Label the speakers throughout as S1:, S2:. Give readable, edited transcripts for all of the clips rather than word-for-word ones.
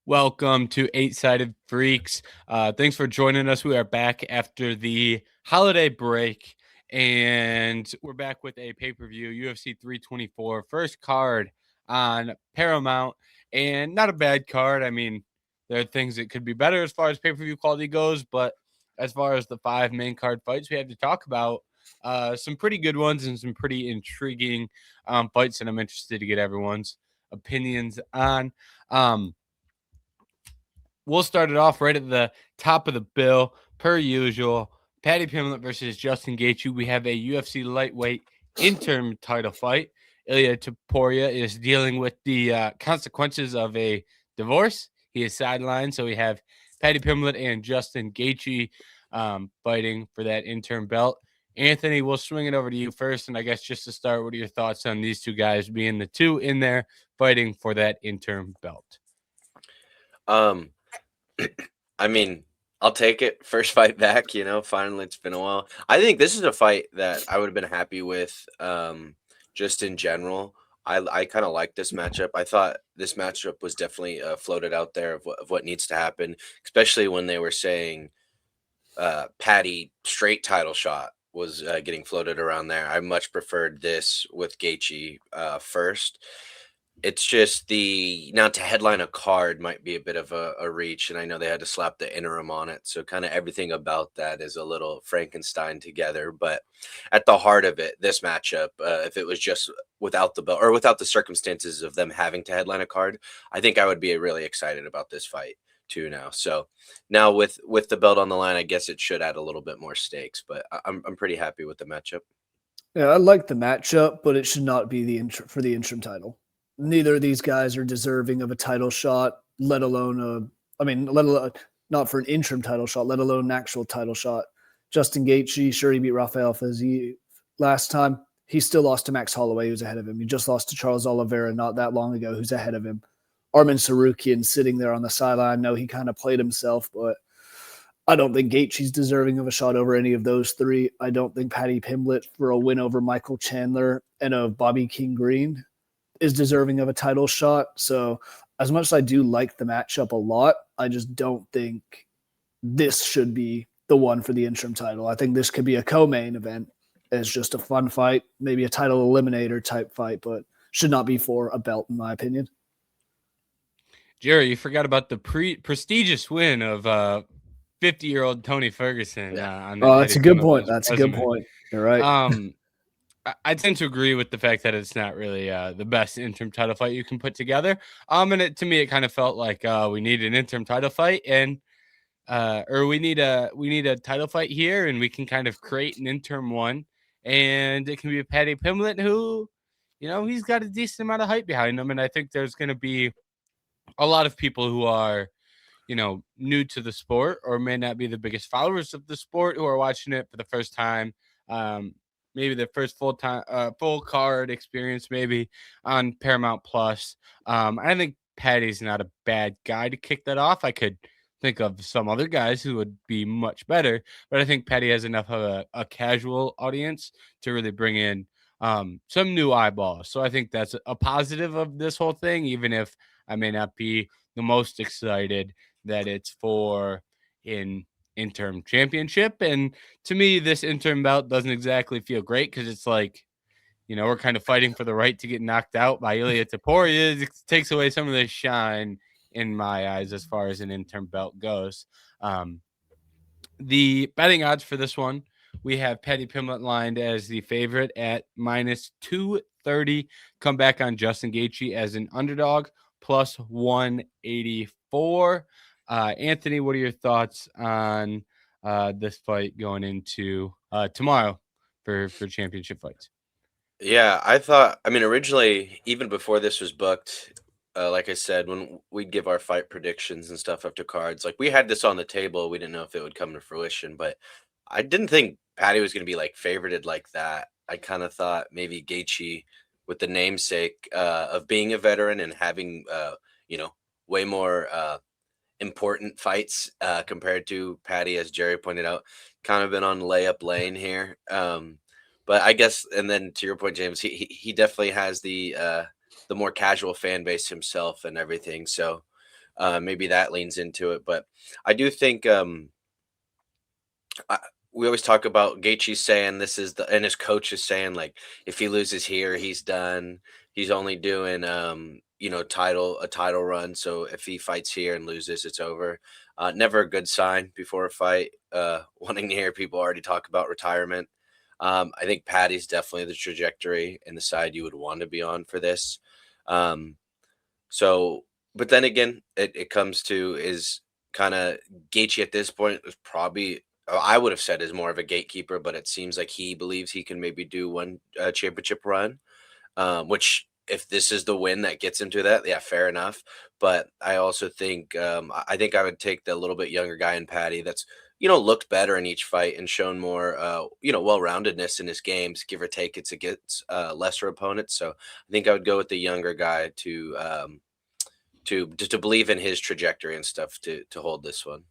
S1: Welcome to Eight Sided Freaks. Thanks for joining us. We are back after the holiday break, and we're back with a pay-per-view UFC 324 first card on Paramount, and not a bad card. I mean, there are things that could be better as far as pay-per-view quality goes, but as far as the five main card fights we have to talk about, some pretty good ones and some pretty intriguing fights, and I'm interested to get everyone's opinions on. We'll start it off right at the top of the bill, per usual. Paddy Pimblett versus Justin Gaethje. We have a UFC lightweight interim title fight. Ilya Taporia is dealing with the consequences of a divorce. He is sidelined, so we have Paddy Pimblett and Justin Gaethje fighting for that interim belt. Anthony, we'll swing it over to you first, and I guess just to start, what are your thoughts on these two guys being the two in there fighting for that interim belt?
S2: I mean, I'll take it. First fight back, finally it's been a while. I think this is a fight that I would have been happy with just in general. I kind of like this matchup. I thought this matchup was definitely floated out there of what needs to happen, especially when they were saying Paddy straight title shot was getting floated around there. I much preferred this with Gaethje first. It's just now to headline a card might be a bit of a reach, and I know they had to slap the interim on it, so kind of everything about that is a little Frankenstein together. But at the heart of it, this matchup, if it was just without the belt or without the circumstances of them having to headline a card, I think I would be really excited about this fight too now. So now with the belt on the line, I guess it should add a little bit more stakes, but I'm pretty happy with the matchup.
S3: Yeah, I like the matchup, but it should not be for the interim title. Neither of these guys are deserving of a title shot, let alone let alone not for an interim title shot, let alone an actual title shot. Justin Gaethje, sure, he beat Rafael Fiziev last time. He still lost to Max Holloway, who's ahead of him. He just lost to Charles Oliveira not that long ago, who's ahead of him. Arman Sarukian sitting there on the sideline. No, he kind of played himself, but I don't think Gaethje's deserving of a shot over any of those three. I don't think Paddy Pimblett for a win over Michael Chandler and of Bobby King Green is deserving of a title shot. So as much as I do like the matchup a lot, I just don't think this should be the one for the interim title. I think this could be a co-main event as just a fun fight, maybe a title eliminator type fight, but should not be for a belt, in my opinion.
S1: Jerry, you forgot about the prestigious win of 50-year-old Tony Ferguson.
S3: Yeah. That's a good point. That's a good point. You're right.
S1: I tend to agree with the fact that it's not really the best interim title fight you can put together. And to me, it kind of felt like we need an interim title fight, and or we need a title fight here, and we can kind of create an interim one, and it can be a Paddy Pimblett who, he's got a decent amount of hype behind him, and I think there's going to be a lot of people who are, new to the sport or may not be the biggest followers of the sport who are watching it for the first time. Maybe the first full card experience, maybe on Paramount Plus. I think Paddy's not a bad guy to kick that off. I could think of some other guys who would be much better, but I think Paddy has enough of a casual audience to really bring in some new eyeballs. So I think that's a positive of this whole thing, even if I may not be the most excited that it's for an interim championship. And to me, this interim bout doesn't exactly feel great because it's like, we're kind of fighting for the right to get knocked out by Ilya Taporia. It takes away some of the shine in my eyes as far as an interim belt goes. The betting odds for this one, we have Paddy Pimblett lined as the favorite at minus 230. Come back on Justin Gaethje as an underdog plus 184. Anthony, what are your thoughts on this fight going into tomorrow for championship fights?
S2: Yeah, originally, even before this was booked, like I said, when we'd give our fight predictions and stuff after cards, like we had this on the table. We didn't know if it would come to fruition, but I didn't think Paddy was going to be like favorited like that. I kind of thought maybe Gaethje, with the namesake of being a veteran and having, way more important fights compared to Paddy, as Jerry pointed out, kind of been on layup lane here. But I guess, and then to your point, James, he definitely has the more casual fan base himself and everything. So maybe that leans into it. But I do think we always talk about Gaethje saying this is and his coach is saying like if he loses here, he's done. He's only doing a title run. So if he fights here and loses, it's over. Never a good sign before a fight. Wanting to hear people already talk about retirement. I think Paddy's definitely the trajectory and the side you would want to be on for this. Um, so, but then again, it comes to is kind of Gaethje at this point is probably I would have said is more of a gatekeeper, but it seems like he believes he can maybe do one championship run. Which if this is the win that gets him to that, yeah, fair enough. But I also think I think I would take the little bit younger guy in Paddy that's looked better in each fight and shown more well-roundedness in his games, give or take. It's against lesser opponents, so I think I would go with the younger guy to believe in his trajectory and stuff to hold this one.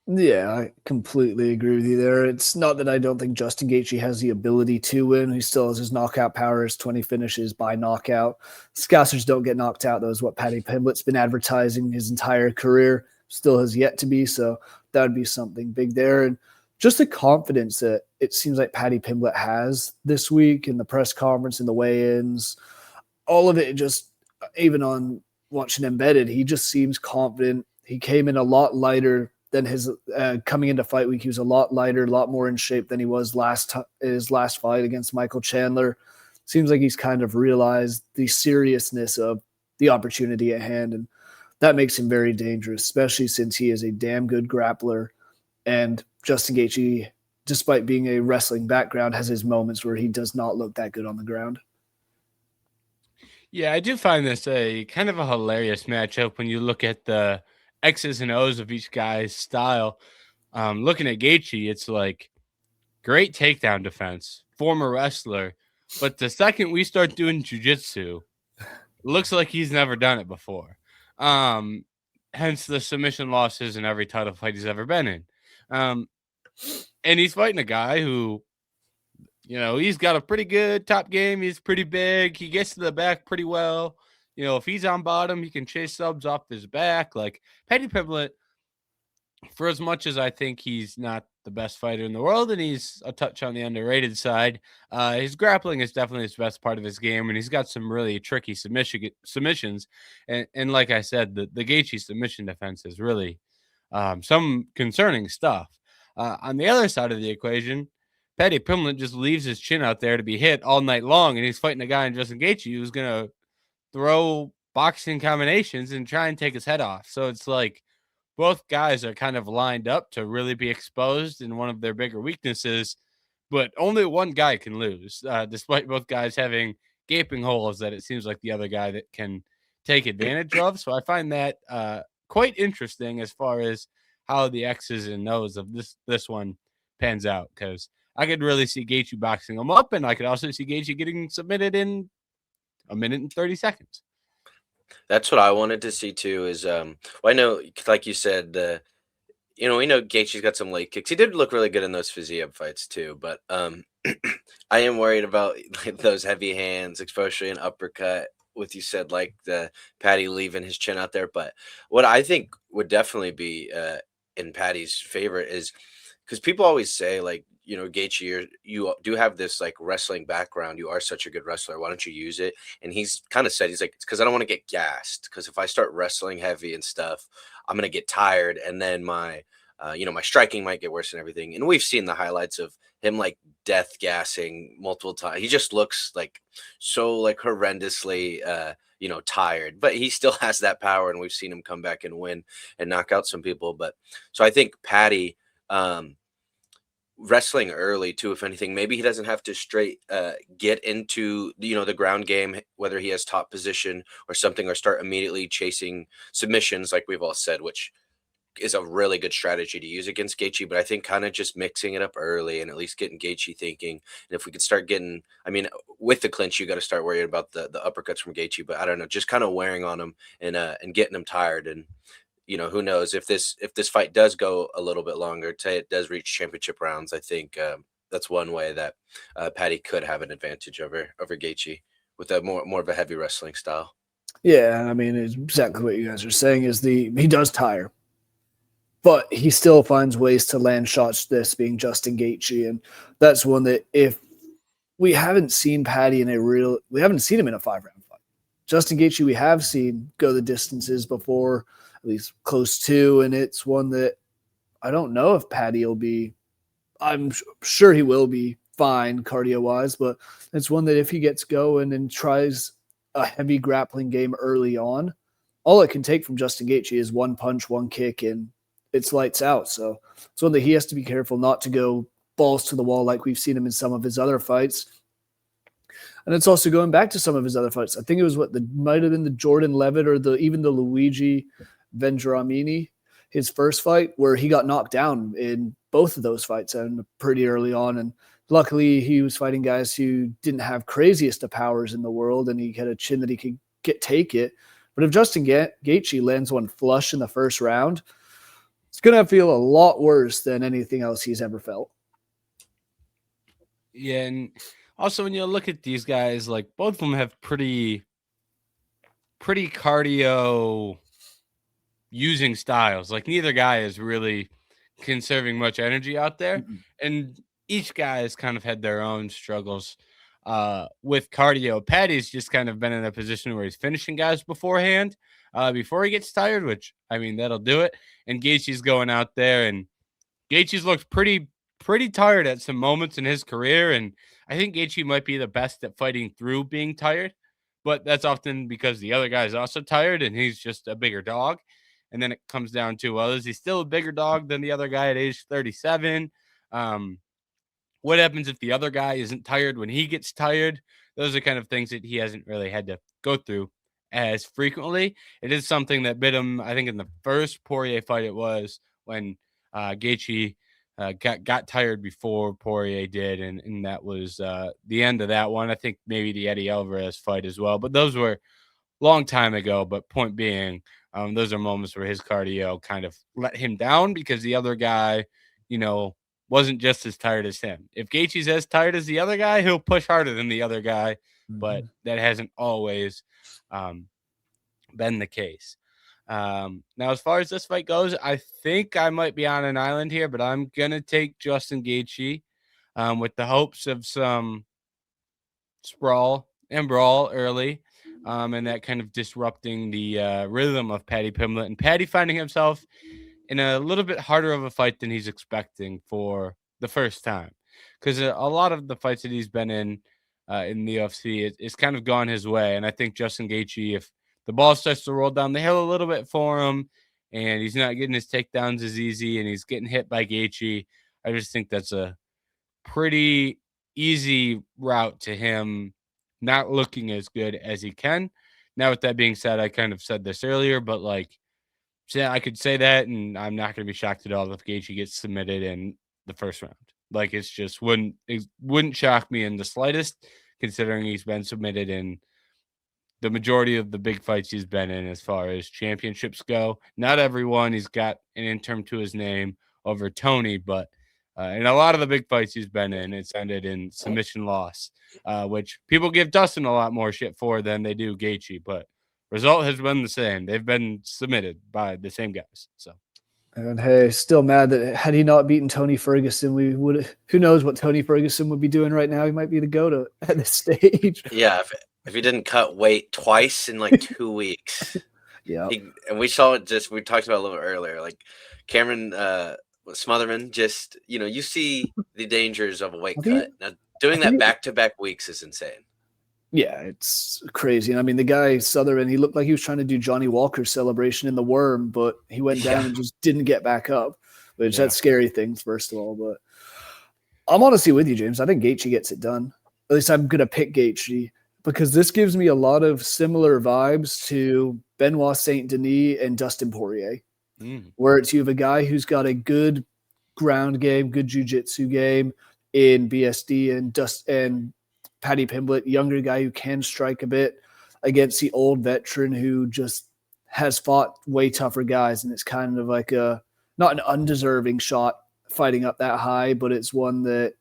S3: Yeah, I completely agree with you there. It's not that I don't think Justin Gaethje has the ability to win. He still has his knockout power, his 20 finishes by knockout. Scousers don't get knocked out. That was what Paddy Pimblett's been advertising his entire career. Still has yet to be, so that would be something big there. And just the confidence that it seems like Paddy Pimblett has this week in the press conference and the weigh-ins, all of it just, even on watching Embedded, he just seems confident. He came in a lot lighter than his coming into fight week. He was a lot lighter, a lot more in shape than he was his last fight against Michael Chandler. Seems like he's kind of realized the seriousness of the opportunity at hand, and that makes him very dangerous, especially since he is a damn good grappler. And Justin Gaethje, despite being a wrestling background, has his moments where he does not look that good on the ground.
S1: Yeah, I do find this a kind of a hilarious matchup when you look at the X's and O's of each guy's style. Looking at Gaethje, it's like great takedown defense, former wrestler, but the second we start doing jiu-jitsu, looks like he's never done it before. Hence the submission losses in every title fight he's ever been in. And he's fighting a guy who, he's got a pretty good top game. He's pretty big. He gets to the back pretty well. If he's on bottom, he can chase subs off his back. Like Paddy Pimblett, for as much as I think he's not the best fighter in the world and he's a touch on the underrated side, his grappling is definitely his best part of his game, and he's got some really tricky submissions. And like I said, the Gaethje submission defense is really some concerning stuff. On the other side of the equation, Paddy Pimblett just leaves his chin out there to be hit all night long, and he's fighting a guy in Justin Gaethje who's going to throw boxing combinations and try and take his head off. So it's like both guys are kind of lined up to really be exposed in one of their bigger weaknesses, but only one guy can lose, despite both guys having gaping holes that it seems like the other guy that can take advantage of. So I find that quite interesting as far as how the X's and O's of this one pans out, because I could really see Gaethje boxing him up, and I could also see Gaethje getting submitted in a minute and 30 seconds.
S2: That's what I wanted to see too. Is I know, like you said, we know Gaethje's got some leg kicks. He did look really good in those Fiziev fights too, but I am worried about like, those heavy hands, especially an uppercut. With you said like the Paddy leaving his chin out there, but what I think would definitely be in Paddy's favor is because people always say like, Gaethje, you do have this like wrestling background. You are such a good wrestler. Why don't you use it? And he's kind of said, he's like, it's because I don't want to get gassed. Because if I start wrestling heavy and stuff, I'm going to get tired. And then my striking might get worse and everything. And we've seen the highlights of him like death gassing multiple times. He just looks like so like horrendously, tired, but he still has that power. And we've seen him come back and win and knock out some people. But so I think Paddy, wrestling early too, if anything, maybe he doesn't have to straight get into the ground game, whether he has top position or something, or start immediately chasing submissions like we've all said, which is a really good strategy to use against Gaethje. But I think kind of just mixing it up early and at least getting Gaethje thinking. And if we could start getting, with the clinch, you got to start worrying about the uppercuts from Gaethje, but I don't know, just kind of wearing on him and getting him tired. And who knows if this fight does go a little bit longer, say it does reach championship rounds. I think that's one way that Paddy could have an advantage over Gaethje with a more of a heavy wrestling style.
S3: Yeah, I mean, it's exactly what you guys are saying is he does tire, but he still finds ways to land shots, this being Justin Gaethje. And that's one that if we haven't seen Paddy we haven't seen him in a 5-round fight. Justin Gaethje, we have seen go the distances before, at least close to, and it's one that I don't know if Paddy will be. I'm sure he will be fine cardio-wise, but it's one that if he gets going and tries a heavy grappling game early on, all it can take from Justin Gaethje is one punch, one kick, and it's lights out. So it's one that he has to be careful not to go balls to the wall like we've seen him in some of his other fights. And it's also going back to some of his other fights. I think it was might have been the Jordan Levitt or even the Luigi Vendramini, his first fight, where he got knocked down in both of those fights and pretty early on. And luckily he was fighting guys who didn't have craziest of powers in the world, and he had a chin that he could take it. But if Justin Gaethje lands one flush in the first round, it's going to feel a lot worse than anything else he's ever felt.
S1: Yeah, and also when you look at these guys, like both of them have pretty cardio using styles. Like neither guy is really conserving much energy out there.
S3: Mm-mm.
S1: And each guy has kind of had their own struggles with cardio. Paddy's just kind of been in a position where he's finishing guys beforehand, before he gets tired, which I mean that'll do it. And Gaethje's going out there, and Gaethje's looked pretty tired at some moments in his career, and I think Gaethje might be the best at fighting through being tired, but that's often because the other guy is also tired and he's just a bigger dog. And then it comes down to, well, is he still a bigger dog than the other guy at age 37? What happens if the other guy isn't tired when he gets tired? Those are kind of things that he hasn't really had to go through as frequently. It is something that bit him, I think, in the first Poirier fight. It was when Gaethje got tired before Poirier did, and that was the end of that one. I think maybe the Eddie Alvarez fight as well, but those were long time ago. But point being, those are moments where his cardio kind of let him down because the other guy, wasn't just as tired as him. If Gaethje's as tired as the other guy, he'll push harder than the other guy, but that hasn't always been the case. Now, as far as this fight goes, I think I might be on an island here, but I'm going to take Justin Gaethje with the hopes of some sprawl and brawl early, and that kind of disrupting the rhythm of Paddy Pimblett, and Paddy finding himself in a little bit harder of a fight than he's expecting for the first time, because a lot of the fights that he's been in the UFC, it's kind of gone his way. And I think Justin Gaethje, if the ball starts to roll down the hill a little bit for him and he's not getting his takedowns as easy and he's getting hit by Gaethje, I just think that's a pretty easy route to him not looking as good as he can. Now, with that being said, I kind of said this earlier, but I could say that, and I'm not going to be shocked at all if Gaethje gets submitted in the first round. Like, it wouldn't shock me in the slightest, considering he's been submitted in the majority of the big fights he's been in as far as championships go. Not everyone. He's got an interim to his name over Tony, but in a lot of the big fights he's been in, it's ended in submission loss, which people give Dustin a lot more shit for than they do Gaethje, but result has been the same. They've been submitted by the same guys. So,
S3: and hey, still mad that had he not beaten Tony Ferguson, we would. Who knows what Tony Ferguson would be doing right now? He might be the GOAT at this stage.
S2: Yeah, if he didn't cut weight twice in like 2 weeks.
S3: Yeah,
S2: and we saw it. We talked about it a little bit earlier. Like Cameron Smotherman, just you see the dangers of a weight cut. Now doing that back-to-back weeks is insane.
S3: Yeah, it's crazy. And I mean, the guy, Sutherland, he looked like he was trying to do Johnny Walker's celebration in the worm, but he went down and just didn't get back up, which that's scary things, first of all. But I'm honestly with you, James. I think Gaethje gets it done. At least I'm going to pick Gaethje because this gives me a lot of similar vibes to Benoit Saint Denis and Dustin Poirier, where it's you have a guy who's got a good ground game, good jiu-jitsu game in BSD and Paddy Pimblett, younger guy who can strike a bit against the old veteran who just has fought way tougher guys. And it's kind of like not an undeserving shot fighting up that high, but it's one that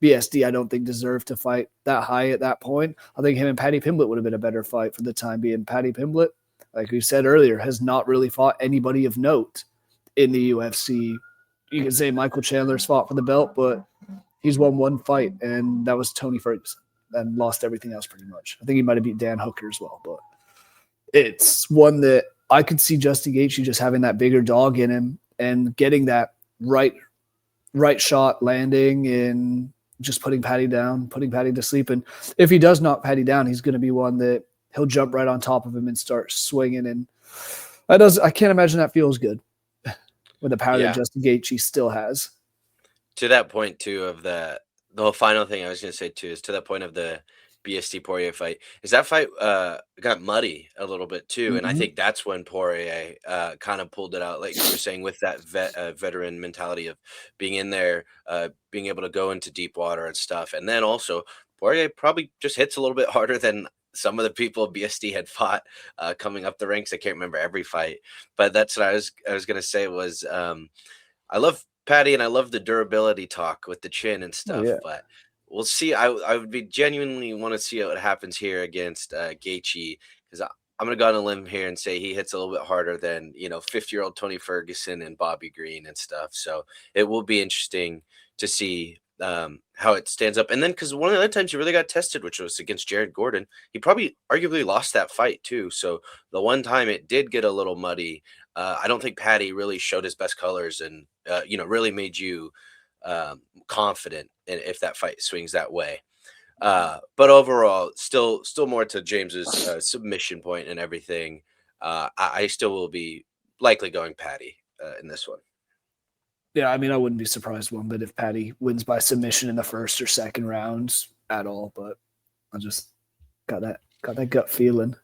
S3: BSD, I don't think deserved to fight that high at that point. I think him and Paddy Pimblett would have been a better fight for the time being. Paddy Pimblett, like we said earlier, has not really fought anybody of note in the UFC. You can say Michael Chandler's fought for the belt, but he's won one fight, and that was Tony Ferguson, and lost everything else pretty much. I think he might have beat Dan Hooker as well, but it's one that I could see Justin Gaethje just having that bigger dog in him and getting that right shot landing and just putting Paddy down, putting Paddy to sleep. And if he does knock Paddy down, he's going to be one that he'll jump right on top of him and start swinging. And I can't imagine that feels good with the power that Justin Gaethje still has.
S2: To that point too of the final thing I was going to say too is to that point of the BSD Poirier fight is that fight got muddy a little bit too, and I think that's when Poirier kind of pulled it out, like you were saying, with that veteran mentality of being in there, being able to go into deep water and stuff, and then also Poirier probably just hits a little bit harder than some of the people BSD had fought coming up the ranks. I can't remember every fight, but that's what I was going to say was I love Paddy and I love the durability talk with the chin and stuff, but we'll see. I would be genuinely want to see what happens here against Gaethje, because I'm going to go on a limb here and say he hits a little bit harder than 50-year-old Tony Ferguson and Bobby Green and stuff. So it will be interesting to see how it stands up. And then because one of the other times he really got tested, which was against Jared Gordon, he probably arguably lost that fight too. So the one time it did get a little muddy, I don't think Paddy really showed his best colors and really made you confident if that fight swings that way. But overall, still more to James's submission point and everything. I still will be likely going Paddy in this one.
S3: Yeah, I mean, I wouldn't be surprised one bit if Paddy wins by submission in the first or second rounds at all. But I just got that gut feeling.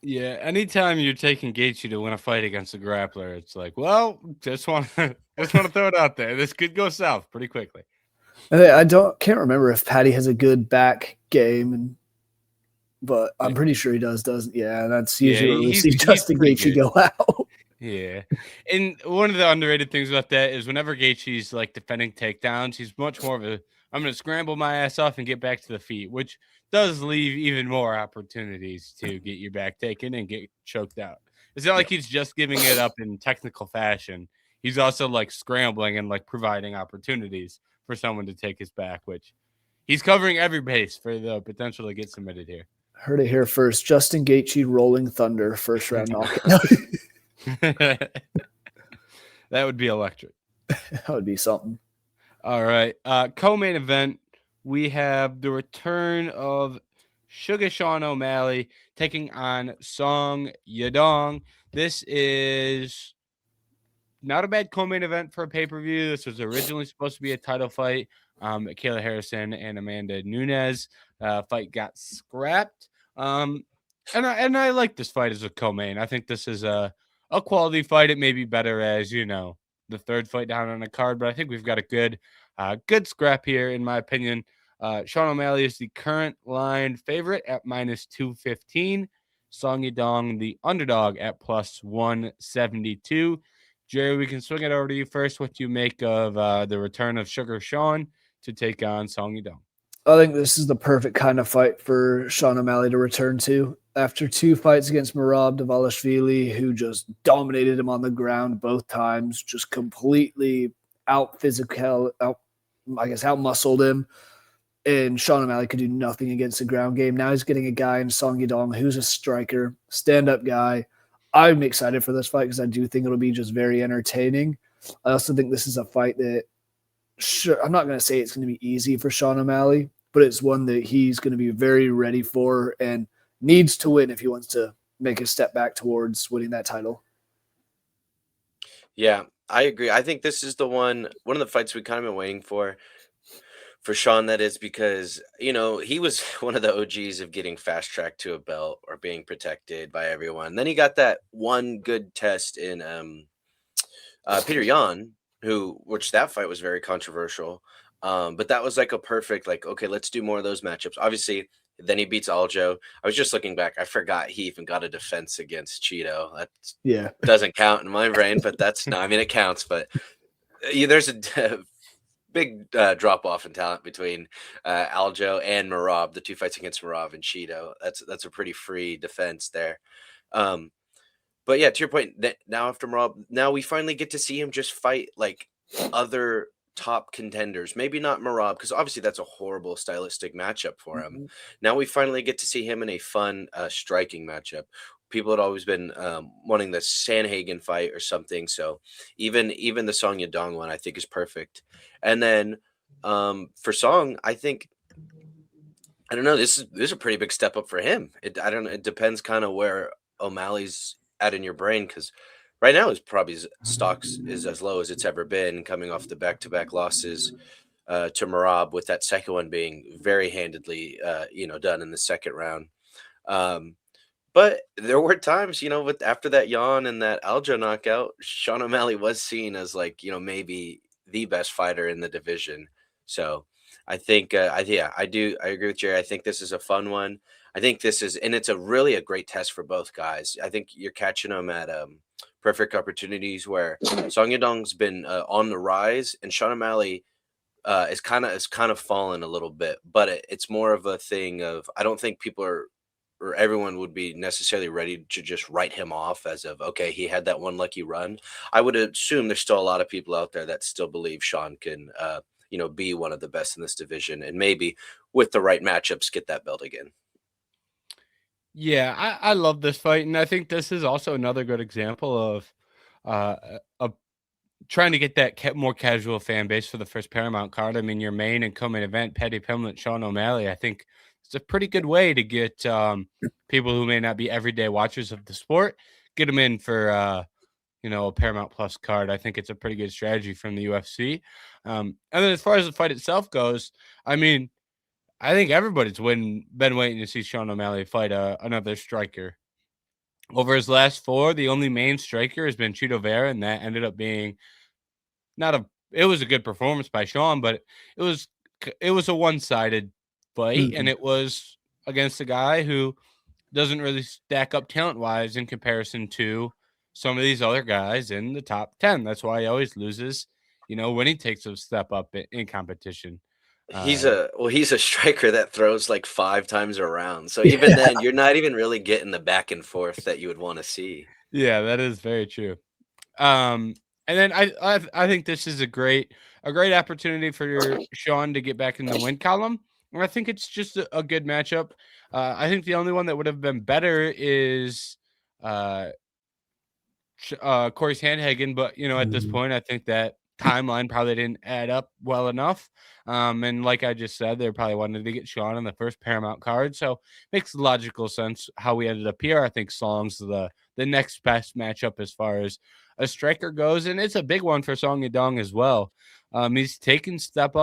S1: Yeah, anytime you're taking Gaethje to win a fight against a grappler, it's like, well, just want to throw it out there. This could go south pretty quickly.
S3: I can't remember if Paddy has a good back game, but I'm pretty sure he does, doesn't? Yeah, that's usually where we see Justin Gaethje go out.
S1: Yeah, and one of the underrated things about that is whenever Gaethje's like defending takedowns, he's much more of a I'm going to scramble my ass off and get back to the feet, which does leave even more opportunities to get your back taken and get choked out. It's not like he's just giving it up in technical fashion. He's also like scrambling and like providing opportunities for someone to take his back, which he's covering every base for the potential to get submitted here.
S3: Heard it here first. Justin Gaethje rolling thunder, first round knockout.
S1: That would be electric.
S3: That would be something.
S1: All right. Co-main event, we have the return of Sugar Sean O'Malley taking on Song Yadong. This is not a bad co-main event for a pay-per-view. This was originally supposed to be a title fight. Kayla Harrison and Amanda Nunes fight got scrapped. And I like this fight as a co-main. I think this is a quality fight. It may be better as, the third fight down on the card, but I think we've got a good scrap here, in my opinion. Sean O'Malley is the current line favorite at -215. Song Yadong, the underdog, at +172. Jerry, we can swing it over to you first. What do you make of the return of Sugar Sean to take on Song Yadong?
S3: I think this is the perfect kind of fight for Sean O'Malley to return to. After two fights against Merab Dvalishvili, who just dominated him on the ground both times, just completely out-muscled him. And Sean O'Malley could do nothing against the ground game. Now he's getting a guy in Song Yadong who's a striker, stand-up guy. I'm excited for this fight because I do think it'll be just very entertaining. I also think this is a fight that, I'm not going to say it's going to be easy for Sean O'Malley, but it's one that he's going to be very ready for and needs to win if he wants to make a step back towards winning that title.
S2: Yeah, I agree. I think this is one of the fights we kind of been waiting for Sean, that is, because, he was one of the OGs of getting fast tracked to a belt or being protected by everyone. Then he got that one good test in Peter Yan, which that fight was very controversial. But that was like a perfect, okay, let's do more of those matchups. Obviously, then he beats Aljo. I was just looking back. I forgot he even got a defense against Cheeto. That doesn't count in my brain, but it counts. But there's drop off in talent between Aljo and Marab, the 2 fights against Marab and Cheeto. That's a pretty free defense there. But yeah, to your point, that now after Marab, now we finally get to see him just fight like other top contenders. Maybe not Marab, because obviously that's a horrible stylistic matchup for him.
S3: Mm-hmm.
S2: Now we finally get to see him in a fun striking matchup. People had always been wanting the Sanhagen fight or something. So even the Song Yadong one, I think, is perfect. And then for Song, I think, I don't know, this is a pretty big step up for him. I don't know. It depends kind of where O'Malley's at in your brain, because right now his probably stocks is as low as it's ever been, coming off the back-to-back losses to Marab, with that second one being very handedly done in the second round. But there were times, after that yawn and that Aljo knockout, Sean O'Malley was seen as like, maybe the best fighter in the division. So I think, I agree with Jerry. I think this is a fun one. I think this is, and it's a great test for both guys. I think you're catching them at perfect opportunities where Song Yadong's been on the rise, and Sean O'Malley is kind of fallen a little bit. But it's more of a thing of, I don't think people are, or everyone would be necessarily ready to just write him off as of, okay, he had that one lucky run. I would assume there's still a lot of people out there that still believe Sean can, be one of the best in this division, and maybe with the right matchups, get that belt again.
S1: Yeah, I love this fight, and I think this is also another good example of trying to get that more casual fan base for the first Paramount card. I mean, your main and co-main event, Paddy, Pimblett, Sean O'Malley, I think it's a pretty good way to get people who may not be everyday watchers of the sport, get them in for a Paramount Plus card. I think it's a pretty good strategy from the UFC. And then as far as the fight itself goes, I mean, I think everybody's been waiting to see Sean O'Malley fight another striker. Over his last 4, the only main striker has been Cheeto Vera, and that ended up being it was a good performance by Sean, but it was a one-sided fight, and it was against a guy who doesn't really stack up talent-wise in comparison to some of these other guys in the top 10. That's why he always loses, when he takes a step up in competition.
S2: He's a striker that throws like 5 times around. So even then, you're not even really getting the back and forth that you would want to see.
S1: Yeah, that is very true. And then I think this is a great opportunity for Sean to get back in the win column. And I think it's just a good matchup. I think the only one that would have been better is Corey Sandhagen, but at this point, I think that timeline probably didn't add up well enough. And like I just said, they probably wanted to get Sean on the first Paramount card, so makes logical sense how we ended up here. I think Song's the next best matchup as far as a striker goes, and it's a big one for Song Yadong as well. He's taken steps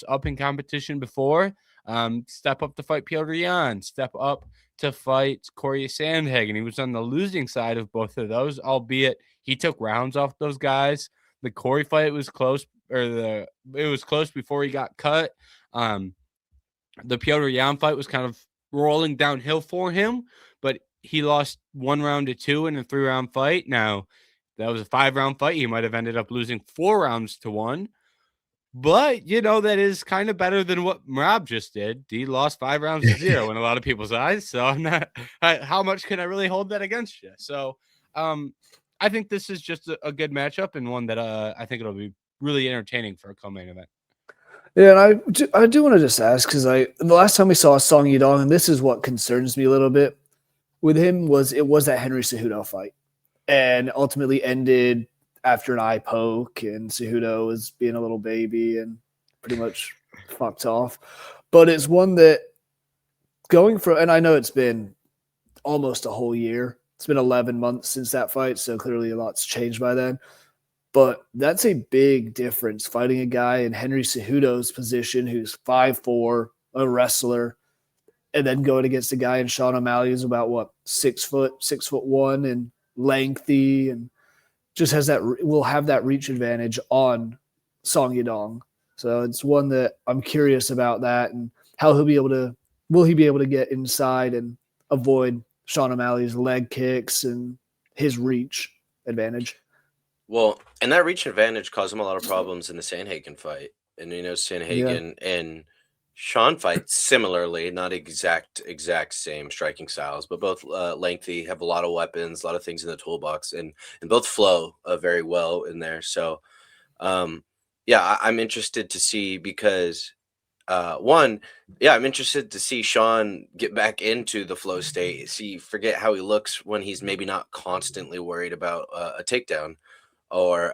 S1: up in competition before. Step up to fight Piotr Jan, step up to fight Corey Sandhagen. He was on the losing side of both of those, albeit he took rounds off those guys. The Corey fight was close, it was close before he got cut. The Piotr Jan fight was kind of rolling downhill for him, but he lost 1 round to 2 in a 3-round fight. Now, that was a 5-round fight. He might have ended up losing 4 rounds to 1. But, that is kind of better than what Marab just did. He lost 5 rounds to 0 in a lot of people's eyes. So how much can I really hold that against you? So I think this is just a good matchup, and one that I think it'll be really entertaining for a co-main event.
S3: Yeah, and I do want to just ask, because the last time we saw Song Yadong, and this is what concerns me a little bit with him, was that Henry Cejudo fight, and ultimately ended after an eye poke, and Cejudo was being a little baby and pretty much fucked off. But it's one that and I know it's been almost a whole year. It's been 11 months since that fight, so clearly a lot's changed by then. But that's a big difference, fighting a guy in Henry Cejudo's position who's 5'4", a wrestler, and then going against a guy in Sean O'Malley who's about 6'1", and lengthy, and just will have that reach advantage on Song Yadong. So it's one that I'm curious about, that, and how will he be able to get inside and avoid Sean O'Malley's leg kicks and his reach advantage.
S2: Well, and that reach advantage caused him a lot of problems in the Sandhagen fight. And Sandhagen and Sean fight similarly, not exact same striking styles, but both lengthy, have a lot of weapons, a lot of things in the toolbox, and both flow very well in there. So, yeah, I'm interested to see because I'm interested to see Sean get back into the flow state. Forget how he looks when he's maybe not constantly worried about a takedown or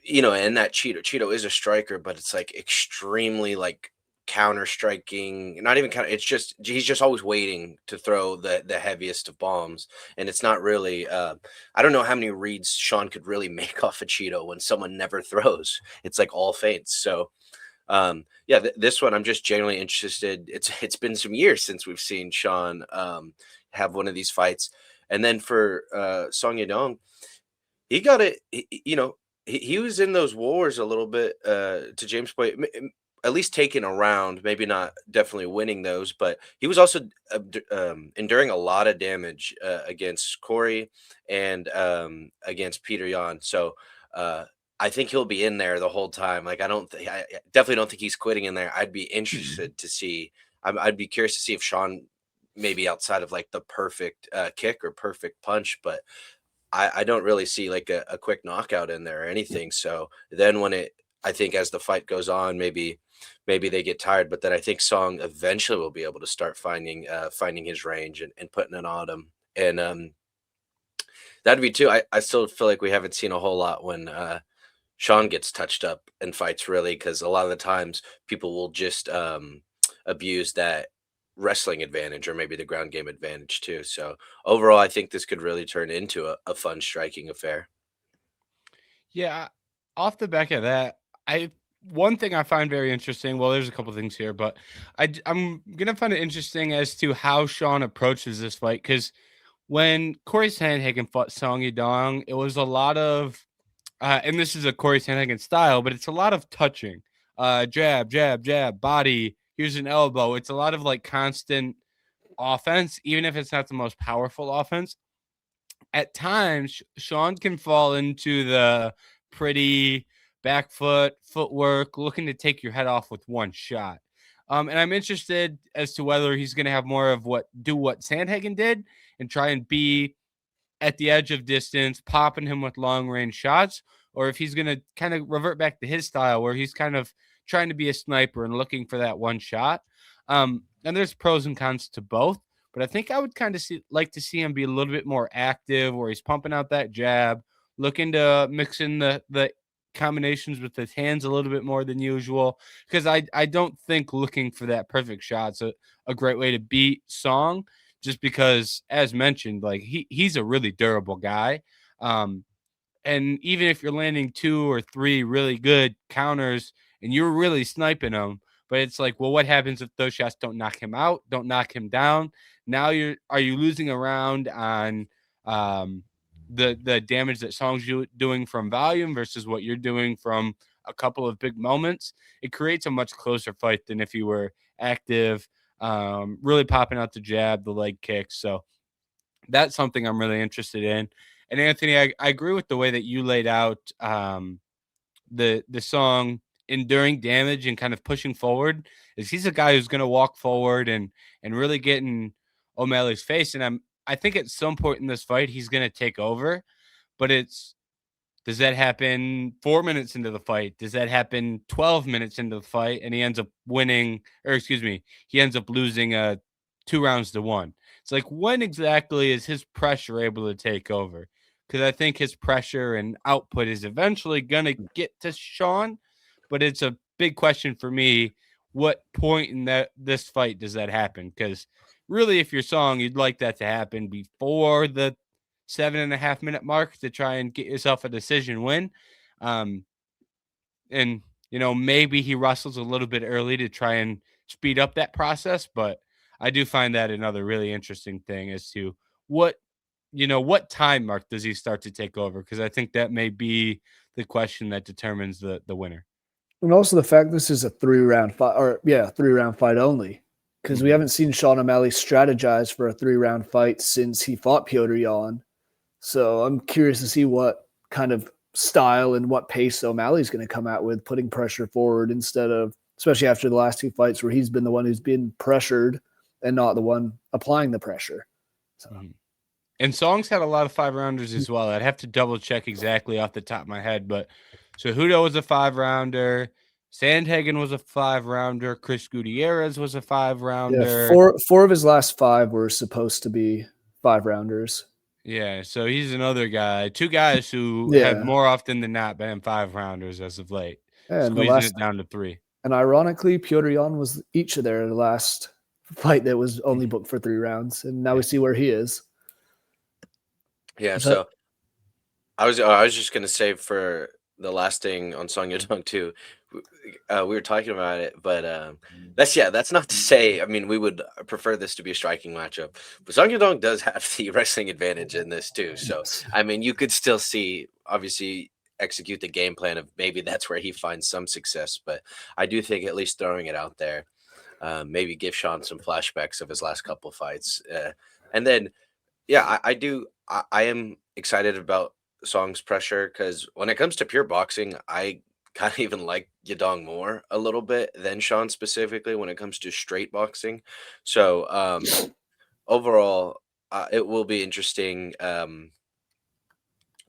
S2: and that Cheeto is a striker, but it's like extremely like counter striking, not even counter. It's just he's just always waiting to throw the heaviest of bombs, and it's not really. I don't know how many reads Sean could really make off a Cheeto when someone never throws. It's like all feints. So this one I'm just genuinely interested. It's been some years since we've seen Sean have one of these fights, and then for Song Yadong, he got it. He was in those wars a little bit, to James' point, at least taking a round, maybe not definitely winning those, but he was also enduring a lot of damage against Corey and against Peter Yan. So I think he'll be in there the whole time. Like I definitely don't think he's quitting in there. I'd be interested to see. I'd be curious to see if Sean maybe outside of like the perfect kick or perfect punch, but I don't really see like a quick knockout in there or anything. So then I think as the fight goes on, maybe they get tired, but then I think Song eventually will be able to start finding his range and putting it on him. And that'd be too. I still feel like we haven't seen a whole lot when Sean gets touched up in fights really, because a lot of the times people will just abuse that wrestling advantage or maybe the ground game advantage too. So overall, I think this could really turn into a fun striking affair.
S1: Yeah, off the back of that, one thing I find very interesting. Well, there's a couple things here, but I'm gonna find it interesting as to how Sean approaches this fight because when Corey Sandhagen fought Song Yadong, it was a lot of, and this is a Corey Sandhagen style, but it's a lot of touching, jab, jab, jab, body. Here's an elbow. It's a lot of like constant offense, even if it's not the most powerful offense. At times, Sean can fall into the pretty back footwork, looking to take your head off with one shot. And I'm interested as to whether he's going to have more of what Sandhagen did and try and be at the edge of distance, popping him with long range shots, or if he's going to kind of revert back to his style where he's kind of trying to be a sniper and looking for that one shot. And there's pros and cons to both, but I think I would kind of like to see him be a little bit more active where he's pumping out that jab, looking to mix in the combinations with his hands a little bit more than usual, because I don't think looking for that perfect shot's a great way to beat Song, just because, as mentioned, like he's a really durable guy. And even if you're landing 2 or 3 really good counters and you're really sniping them, but it's like, well, what happens if those shots don't knock him out, don't knock him down? Now are you losing a round on the damage that Song's doing from volume versus what you're doing from a couple of big moments? It creates a much closer fight than if you were active, really popping out the jab, the leg kicks. So that's something I'm really interested in. And Anthony, I agree with the way that you laid out the Song enduring damage and kind of pushing forward. Is he's a guy who's going to walk forward and really get in O'Malley's face. And I think at some point in this fight he's going to take over, but does that happen 4 minutes into the fight? Does that happen 12 minutes into the fight and he ends up winning, or excuse me, he ends up losing 2 rounds to 1? It's like, when exactly is his pressure able to take over? Because I think his pressure and output is eventually going to get to Sean, but it's a big question for me. What point in this fight does that happen? Because really, if you're Song, you'd like that to happen before the 7.5 minute mark to try and get yourself a decision win. And maybe he wrestles a little bit early to try and speed up that process, but I do find that another really interesting thing as to what time mark does he start to take over? Because I think that may be the question that determines the winner.
S3: And also the fact this is a 3-round fight, 3-round fight only, because we haven't seen Sean O'Malley strategize for a 3-round fight since he fought Petr Yan. So I'm curious to see what kind of style and what pace O'Malley's going to come out with, putting pressure forward instead of, especially after the last 2 fights where he's been the one who's been pressured and not the one applying the pressure. So.
S1: And Song's had a lot of 5-rounders as well. I'd have to double check exactly off the top of my head, but so Hudo was a 5-rounder. Sandhagen was a 5-rounder. Chris Gutierrez was a 5-rounder.
S3: Yeah, four of his last 5 were supposed to be 5-rounders.
S1: Yeah, so he's another guy. 2 guys who have more often than not been 5-rounders as of late.
S3: And
S1: squeezing it down to 3.
S3: And ironically, Piotr Jan was each of their last fight that was only booked for 3 rounds. And now we see where he is.
S2: Yeah, so I was just gonna say for the last thing on Song Yadong too. We were talking about it, but that's not to say. I mean, we would prefer this to be a striking matchup, but Song Yadong does have the wrestling advantage in this too. So I mean, you could still see, obviously, execute the game plan of maybe that's where he finds some success. But I do think at least throwing it out there, maybe give Sean some flashbacks of his last couple fights, and then I am excited about Song's pressure because when it comes to pure boxing, I kind of even like Yadong more a little bit than Sean specifically when it comes to straight boxing. So overall, it will be interesting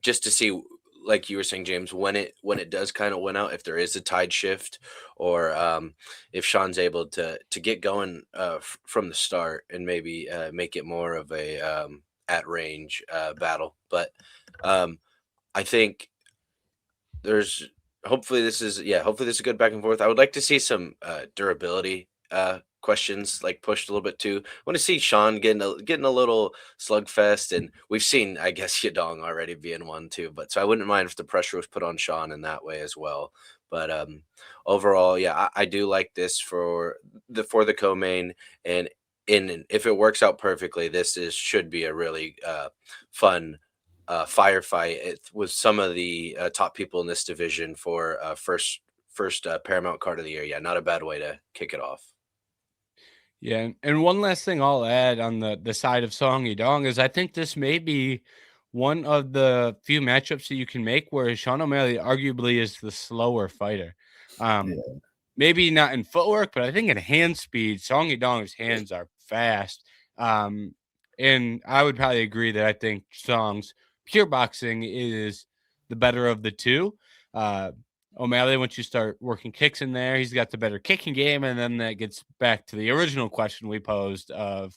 S2: just to see, like you were saying, James, when it does kind of win out, if there is a tide shift, or if Sean's able to get going from the start and maybe make it more of a at range battle. But I think there's hopefully this is a good back and forth. I would like to see some durability questions like pushed a little bit too. I want to see Sean getting a little slugfest, and we've seen, I guess, Yadong already being one too. But so I wouldn't mind if the pressure was put on Sean in that way as well. But overall, I do like this for the co-main, and if it works out perfectly, should be a really fun firefight with some of the top people in this division for first Paramount card of the year. Yeah, not a bad way to kick it off.
S1: Yeah, and one last thing I'll add on the side of Song Yadong is I think this may be one of the few matchups that you can make where Sean O'Malley arguably is the slower fighter. Maybe not in footwork, but I think in hand speed, Song Yadong's hands are fast. And I would probably agree that I think Song's pure boxing is the better of the two. O'Malley, once you start working kicks in there, he's got the better kicking game. And then that gets back to the original question we posed of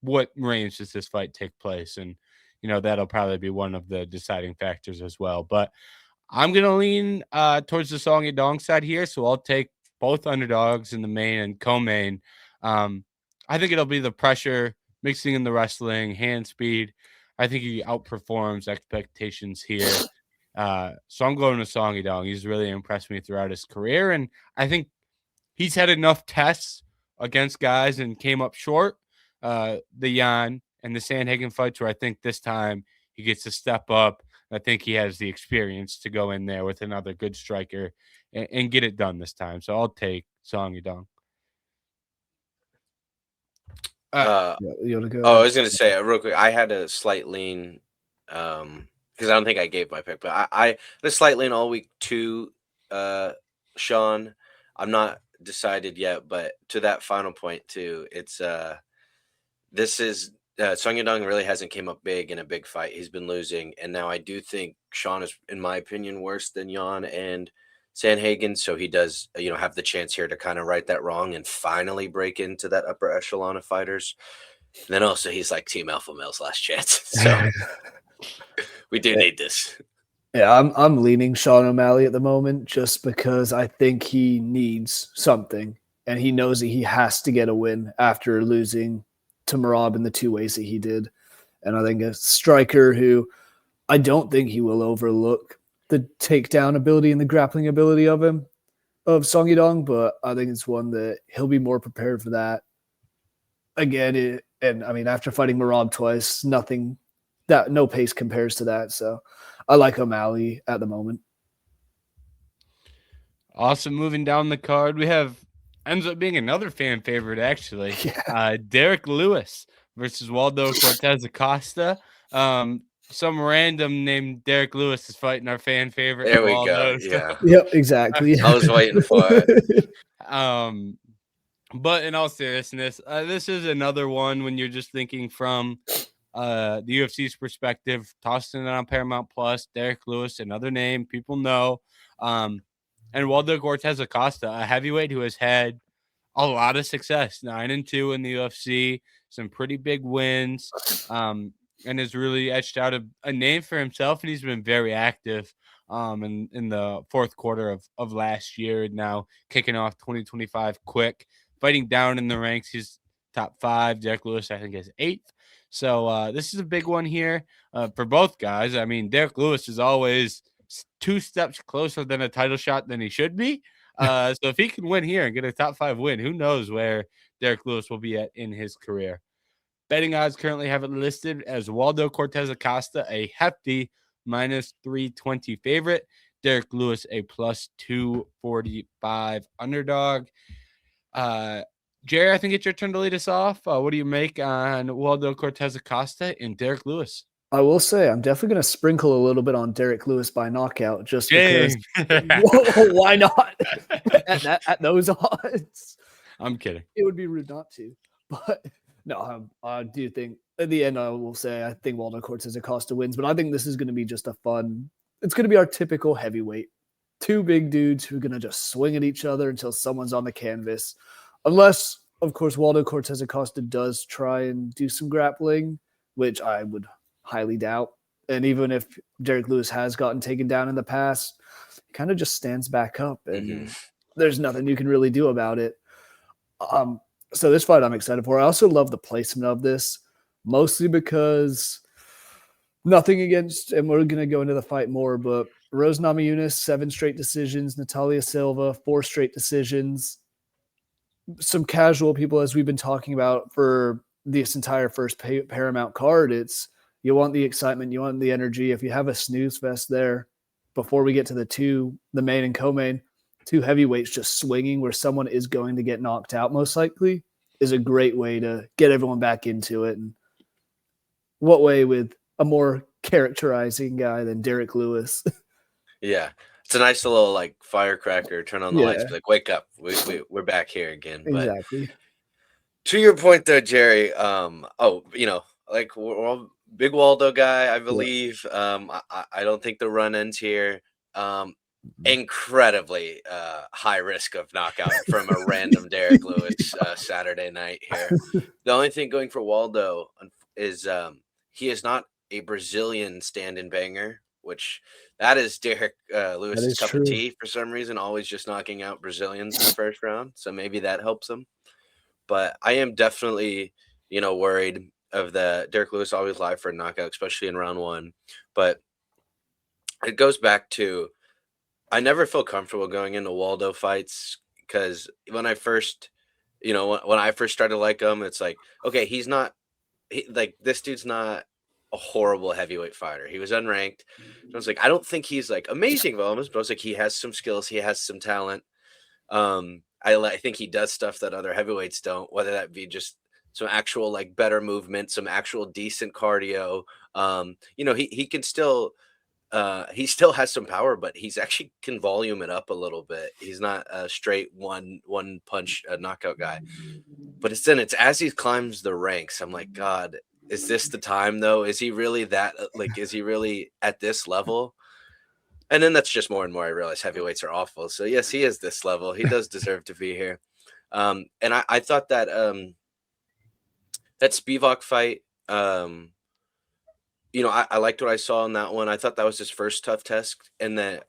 S1: what range does this fight take place? And, that'll probably be one of the deciding factors as well. But I'm going to lean towards the Song Yadong side here. So I'll take both underdogs in the main and co-main. I think it'll be the pressure, mixing in the wrestling, hand speed. I think he outperforms expectations here. So I'm going to Song Yadong. He's really impressed me throughout his career. And I think he's had enough tests against guys and came up short. The Jan and the Sandhagen fights where I think this time he gets to step up. I think he has the experience to go in there with another good striker and get it done this time. So I'll take Song Yadong.
S2: I was going to say real quick, I had a slight lean because I don't think I gave my pick, but I had a slight lean all week to Sean. I'm not decided yet, but to that final point too, it's this is Song Yadong really hasn't came up big in a big fight. He's been losing, and now I do think Sean is, in my opinion, worse than Jan and Sandhagen. So he does, have the chance here to kind of right that wrong and finally break into that upper echelon of fighters. And then also he's like Team Alpha Male's last chance. So we do need this.
S3: Yeah, I'm leaning Sean O'Malley at the moment just because I think he needs something, and he knows that he has to get a win after losing to Merab in the 2 ways that he did. And I think a striker who I don't think he will overlook the takedown ability and the grappling ability of Song Yadong, but I think it's one that he'll be more prepared for that. Again, after fighting Merab twice, no pace compares to that. So I like O'Malley at the moment.
S1: Awesome. Moving down the card, we ends up being another fan favorite, actually. Derrick Lewis versus Waldo Cortes-Acosta. some random named Derrick Lewis is fighting our fan favorite.
S2: There we go.
S1: Waldo, so,
S2: Yeah.
S3: Yep, exactly.
S2: I was waiting for it.
S1: But in all seriousness, this is another one when you're just thinking from the UFC's perspective, tossing it on Paramount Plus, Derrick Lewis, another name people know. And Waldo Cortes-Acosta, a heavyweight who has had a lot of success, 9-2 in the UFC, some pretty big wins, and has really etched out a name for himself. And he's been very active in the fourth quarter of last year, now kicking off 2025 quick, fighting down in the ranks. He's top 5. Derrick Lewis, I think, is 8th. So this is a big one here for both guys. I mean, Derrick Lewis is always 2 steps closer than a title shot than he should be. So if he can win here and get a top 5 win, who knows where Derrick Lewis will be at in his career. Betting odds currently have it listed as Waldo Cortes-Acosta, a hefty -320 favorite. Derrick Lewis, a +245 underdog. Jerry, I think it's your turn to lead us off. What do you make on Waldo Cortes-Acosta and Derrick Lewis?
S3: I will say I'm definitely going to sprinkle a little bit on Derrick Lewis by knockout, just because. Why not? at those odds.
S1: I'm kidding.
S3: It would be rude not to. But no, I do think at the end I will say I think Waldo Cortes-Acosta wins. But I think this is going to be just a fun. It's going to be our typical heavyweight. 2 big dudes who are going to just swing at each other until someone's on the canvas. Unless, of course, Waldo Cortes-Acosta does try and do some grappling, which I would highly doubt. And even if Derrick Lewis has gotten taken down in the past, he kind of just stands back up and there's nothing you can really do about it. So this fight I'm excited for. I also love the placement of this, mostly because nothing against, and we're going to go into the fight more, but Rose Namajunas, 7 straight decisions. Natalia Silva, 4 straight decisions. Some casual people, as we've been talking about for this entire first Paramount card, it's you want the excitement, you want the energy. If you have a snooze fest there before we get to the main and co-main, 2 heavyweights just swinging where someone is going to get knocked out most likely is a great way to get everyone back into it. And what way with a more characterizing guy than Derrick Lewis?
S2: Yeah. It's a nice little like firecracker, turn on the lights, be like, wake up. We're back here again.
S3: Exactly.
S2: But to your point though, Jerry, like we're all big Waldo guy, I believe. I don't think the run ends here. Incredibly high risk of knockout from a random Derrick Lewis Saturday night here. The only thing going for Waldo is he is not a Brazilian stand-in banger, which that is Derrick Lewis's cup of tea for some reason, always just knocking out Brazilians in the first round. So maybe that helps him. But I am definitely, worried of the Derrick Lewis always live for a knockout, especially in round 1. But it goes back to I never feel comfortable going into Waldo fights because when I first, when I first started like him, it's like, okay, this dude's not a horrible heavyweight fighter. He was unranked. I was like, I don't think he's like amazing moments, but I was like, he has some skills. He has some talent. I think he does stuff that other heavyweights don't, whether that be just some actual like better movement, some actual decent cardio. He can still, he still has some power, but he's actually can volume it up a little bit. He's not a straight one punch knockout guy, but it's as he climbs the ranks, I'm like, God, is this the time though? Is he really that is he really at this level? And then that's just more and more I realize heavyweights are awful. So yes, he is this level. He does deserve to be here. And I thought that that Spivak fight, I liked what I saw in that one. I thought that was his first tough test. And then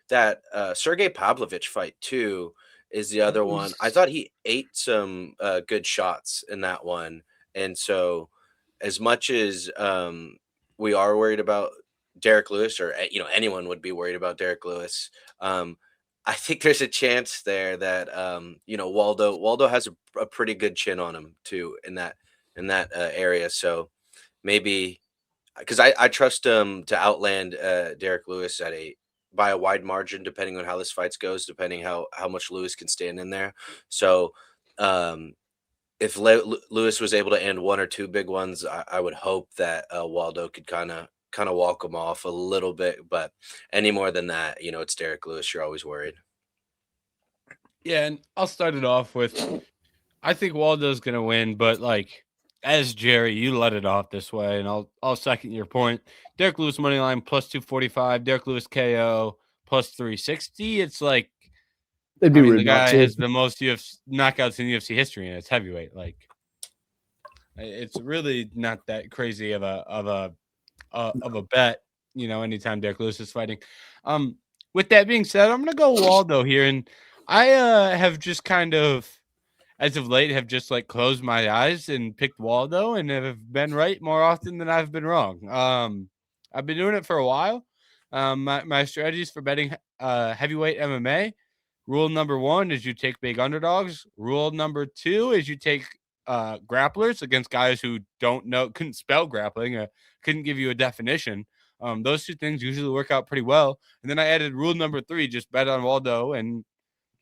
S2: that Sergey Pavlovich fight too is the other one. I thought he ate some good shots in that one. And so as much as we are worried about Derrick Lewis, or anyone would be worried about Derrick Lewis, I think there's a chance there that Waldo has a pretty good chin on him too in that area. So maybe because I trust him to outland Derrick Lewis by a wide margin, depending on how this fight goes, depending how much Lewis can stand in there. So if Lewis was able to end one or two big ones, I would hope that Waldo could kind of walk him off a little bit. But any more than that, it's Derrick Lewis. You're always worried.
S1: Yeah, and I'll start it off with I think Waldo's gonna win, but like as Jerry, you let it off this way, and I'll second your point. Derrick Lewis money line plus 245, Derrick Lewis KO plus 360. It's like
S3: It'd be
S1: I mean,
S3: rude
S1: the
S3: not
S1: guy
S3: to.
S1: has the most UFC knockouts in UFC history, and it's heavyweight. Like, it's really not that crazy of a bet. Anytime Derrick Lewis is fighting. With that being said, I'm gonna go Waldo here, and I have just kind of, as of late, have just like closed my eyes and picked Waldo, and have been right more often than I've been wrong. I've been doing it for a while. My strategies for betting heavyweight MMA. Rule number 1 is you take big underdogs. Rule number 2 is you take grapplers against guys who couldn't spell grappling, couldn't give you a definition. Those two things usually work out pretty well. And then I added rule number 3, just bet on Waldo, and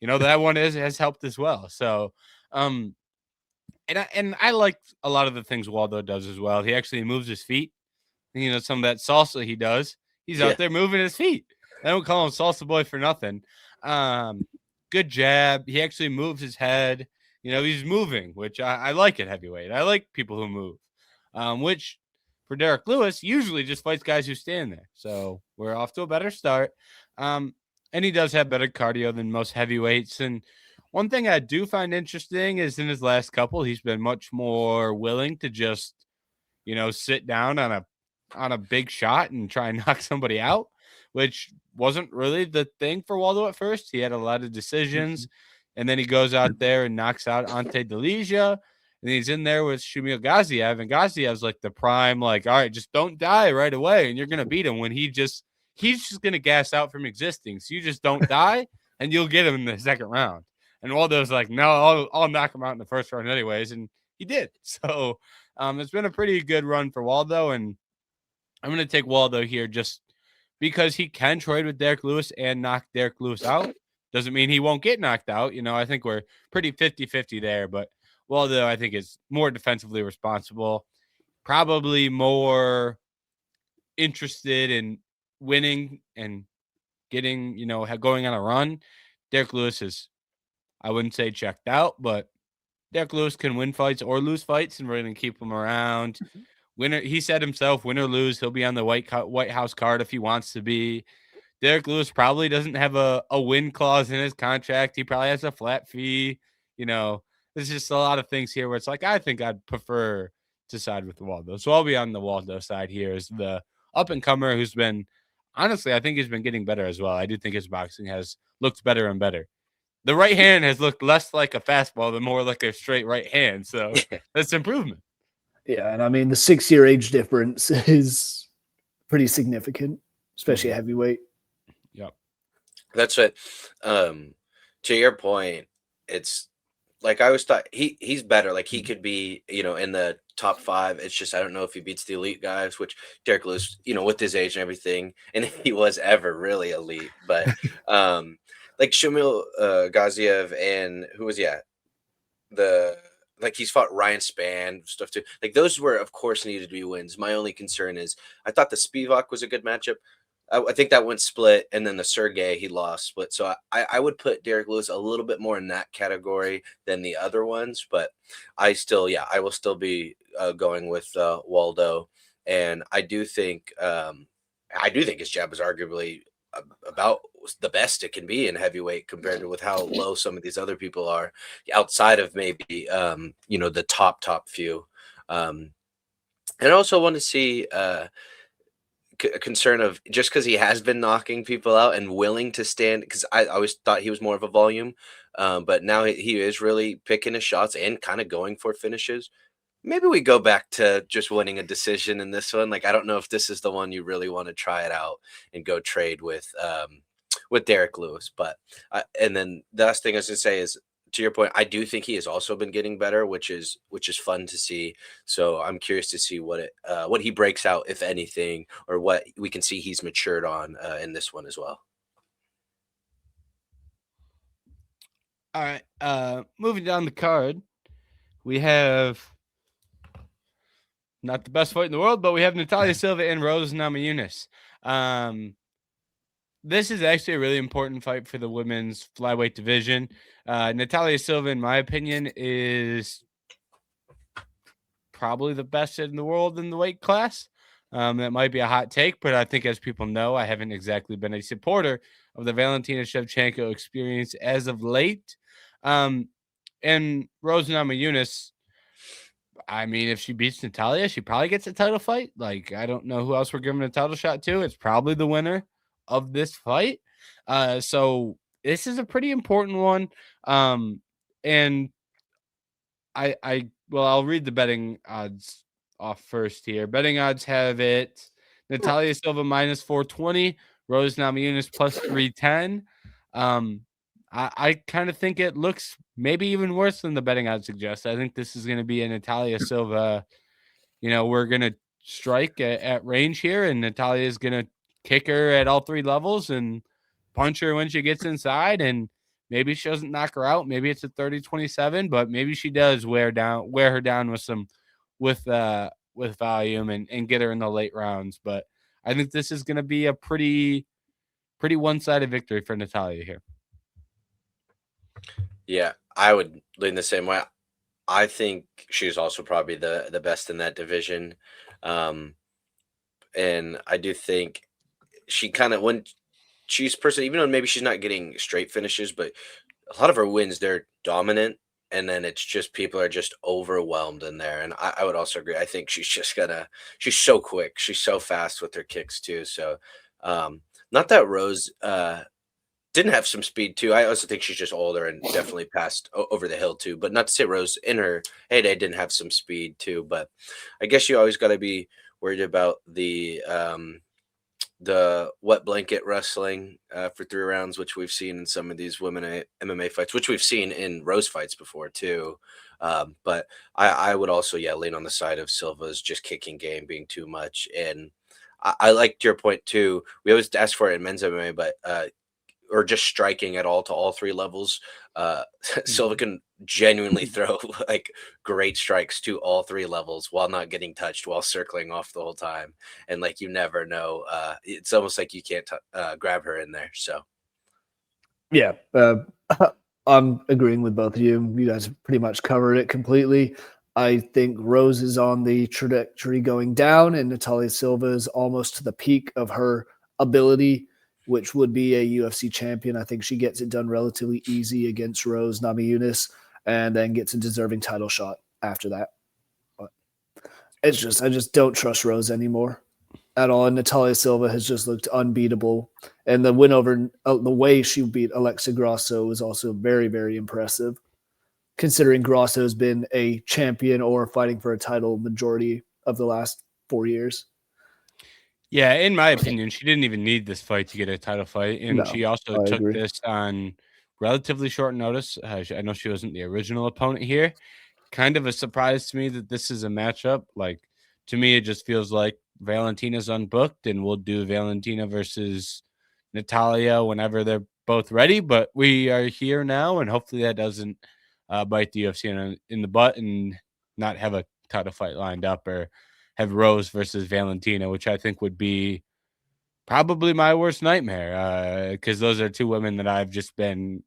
S1: that one has helped as well. So, and I like a lot of the things Waldo does as well. He actually moves his feet. Some of that salsa he does. He's out there moving his feet. I don't call him salsa boy for nothing. Good jab. He actually moves his head. He's moving, which I like at heavyweight. I like people who move, which for Derrick Lewis usually just fights guys who stand there. So we're off to a better start. And he does have better cardio than most heavyweights. And one thing I do find interesting is in his last couple, he's been much more willing to just, sit down on a big shot and try and knock somebody out, which wasn't really the thing for Waldo at first. He had a lot of decisions, and then he goes out there and knocks out Ante Delija, and he's in there with Shamil Gaziev, and Gaziev's like the prime, like, all right, just don't die right away, and you're going to beat him when he's just going to gas out from existing. So you just don't die, and you'll get him in the second round. And Waldo's like, no, I'll knock him out in the first round anyways, and he did. So it's been a pretty good run for Waldo, and I'm going to take Waldo here just because he can trade with Derrick Lewis and knock Derrick Lewis out. Doesn't mean he won't get knocked out. I think we're pretty 50-50 there, but Waldo, I think, is more defensively responsible, probably more interested in winning and getting, going on a run. Derrick Lewis is, I wouldn't say checked out, but Derrick Lewis can win fights or lose fights, and we're going to keep him around. Winner, he said himself, win or lose, he'll be on the White House card if he wants to be. Derrick Lewis probably doesn't have a win clause in his contract. He probably has a flat fee. There's just a lot of things here where it's like, I think I'd prefer to side with Waldo. So I'll be on the Waldo side here as the up-and-comer who's been, honestly, I think he's been getting better as well. I do think his boxing has looked better and better. The right hand has looked less like a fastball than more like a straight right hand. So that's improvement.
S3: Yeah, and I mean, the 6-year age difference is pretty significant, especially a heavyweight.
S1: Yep.
S2: That's what, to your point, it's like I always thought he's better. Like he could be, in the top 5. It's just I don't know if he beats the elite guys, which Derrick Lewis, with his age and everything, and if he was ever really elite. But like Shamil Gaziev and who was he's fought Ryan Spann stuff too. Like those were of course needed to be wins. My only concern is I thought the Spivak was a good matchup. I think that went split, and then the Sergey he lost split. So I would put Derrick Lewis a little bit more in that category than the other ones, but I will still be going with Waldo, and I do think his jab is arguably about the best it can be in heavyweight compared to with how low some of these other people are outside of maybe the top few. And I also want to see a concern of just because he has been knocking people out and willing to stand, because I always thought he was more of a volume, but now he is really picking his shots and kind of going for finishes. Maybe we go back to just winning a decision in this one. Like, I don't know if this is the one you really want to try it out and go trade with Derrick Lewis. But and then the last thing I was going to say is, to your point, I do think he has also been getting better, which is fun to see. So I'm curious to see what he breaks out, if anything, or what we can see he's matured on in this one as well.
S1: All right, moving down the card, we have not the best fight in the world, but we have Natalia Silva and Rose Namajunas. This is actually a really important fight for the women's flyweight division. Natalia Silva, in my opinion, is probably the best in the world in the weight class. That might be a hot take, but I think, as people know, I haven't exactly been a supporter of the Valentina Shevchenko experience as of late. And Rose Namajunas, I mean, if she beats Natalia, she probably gets a title fight. Like, I don't know who else we're giving a title shot to. It's probably the winner of this fight. So this is a pretty important one. And I'll read the betting odds off first here. Betting odds have it Natalia Silva minus 420, Rose Namajunas plus 310. I kind of think it looks maybe even worse than the betting odds suggest. I think this is going to be a Natalia Silva. We're going to strike at range here, and Natalia is going to kick her at all three levels and punch her when she gets inside. And maybe she doesn't knock her out. Maybe it's a 30-27, but maybe she does wear her down with volume and get her in the late rounds. But I think this is going to be a pretty one-sided victory for Natalia here.
S2: Yeah, I would lean the same way. I think she's also probably the best in that division. And I do think she kind of, when she's even though maybe she's not getting straight finishes, but a lot of her wins, they're dominant. And then it's just people are just overwhelmed in there. And I would also agree. I think she's she's so quick. She's so fast with her kicks too. So not that Rose didn't have some speed too. I also think she's just older and definitely passed over the hill too. But not to say Rose in her heyday didn't have some speed too. But I guess you always got to be worried about the wet blanket wrestling for 3 rounds, which we've seen in some of these women MMA fights, which we've seen in Rose fights before too. But I would also lean on the side of Silva's just kicking game being too much. And I liked your point too. We always ask for it in men's MMA, but or just striking at all to all 3 levels. Silva can genuinely throw like great strikes to all 3 levels while not getting touched, while circling off the whole time. And like, you never know. It's almost like you can't grab her in there. So.
S3: Yeah. I'm agreeing with both of you. You guys have pretty much covered it completely. I think Rose is on the trajectory going down, and Natalia Silva is almost to the peak of her ability, which would be a UFC champion. I think she gets it done relatively easy against Rose Namajunas and then gets a deserving title shot after that. But I just don't trust Rose anymore at all. And Natalia Silva has just looked unbeatable. And the win over the way she beat Alexa Grasso was also very, very impressive, considering Grasso has been a champion or fighting for a title majority of the last 4 years.
S1: Yeah, in my opinion, she didn't even need this fight to get a title fight, and she also took this on relatively short notice. I know she wasn't the original opponent here. Kind of a surprise to me that this is a matchup. Like, to me, it just feels like Valentina's unbooked, and we'll do Valentina versus Natalia whenever they're both ready. But we are here now, and hopefully that doesn't bite the UFC in the butt and not have a title fight lined up, or have Rose versus Valentina, which I think would be probably my worst nightmare, because those are 2 women that I've just been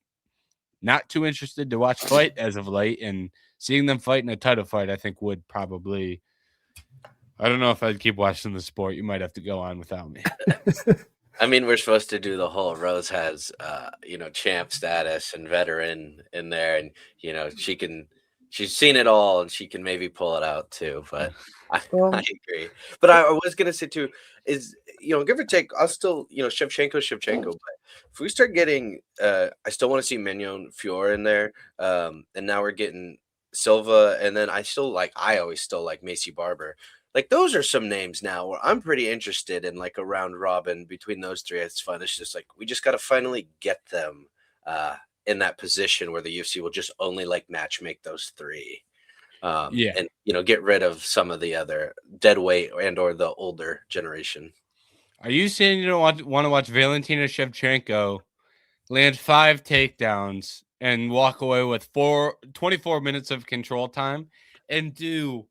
S1: not too interested to watch fight as of late, and seeing them fight in a title fight, I think would probably, I don't know if I'd keep watching the sport. You might have to go on without me.
S2: I mean, we're supposed to do the whole Rose has, champ status and veteran in there, and she's seen it all, and she can maybe pull it out too. But I agree. But I was gonna say too is give or take, I'll still Shevchenko. But if we start getting, I still want to see Mignon Fior in there, and now we're getting Silva, and then I always still like Macy Barber. Like, those are some names now where I'm pretty interested in, like, a round robin between those 3. It's fun. It's just like, we just got to finally get them in that position where the UFC will just only like match make those 3. And get rid of some of the other dead weight and or the older generation.
S1: Are you saying you don't want to watch Valentina Shevchenko land 5 takedowns and walk away with 24 minutes of control time and do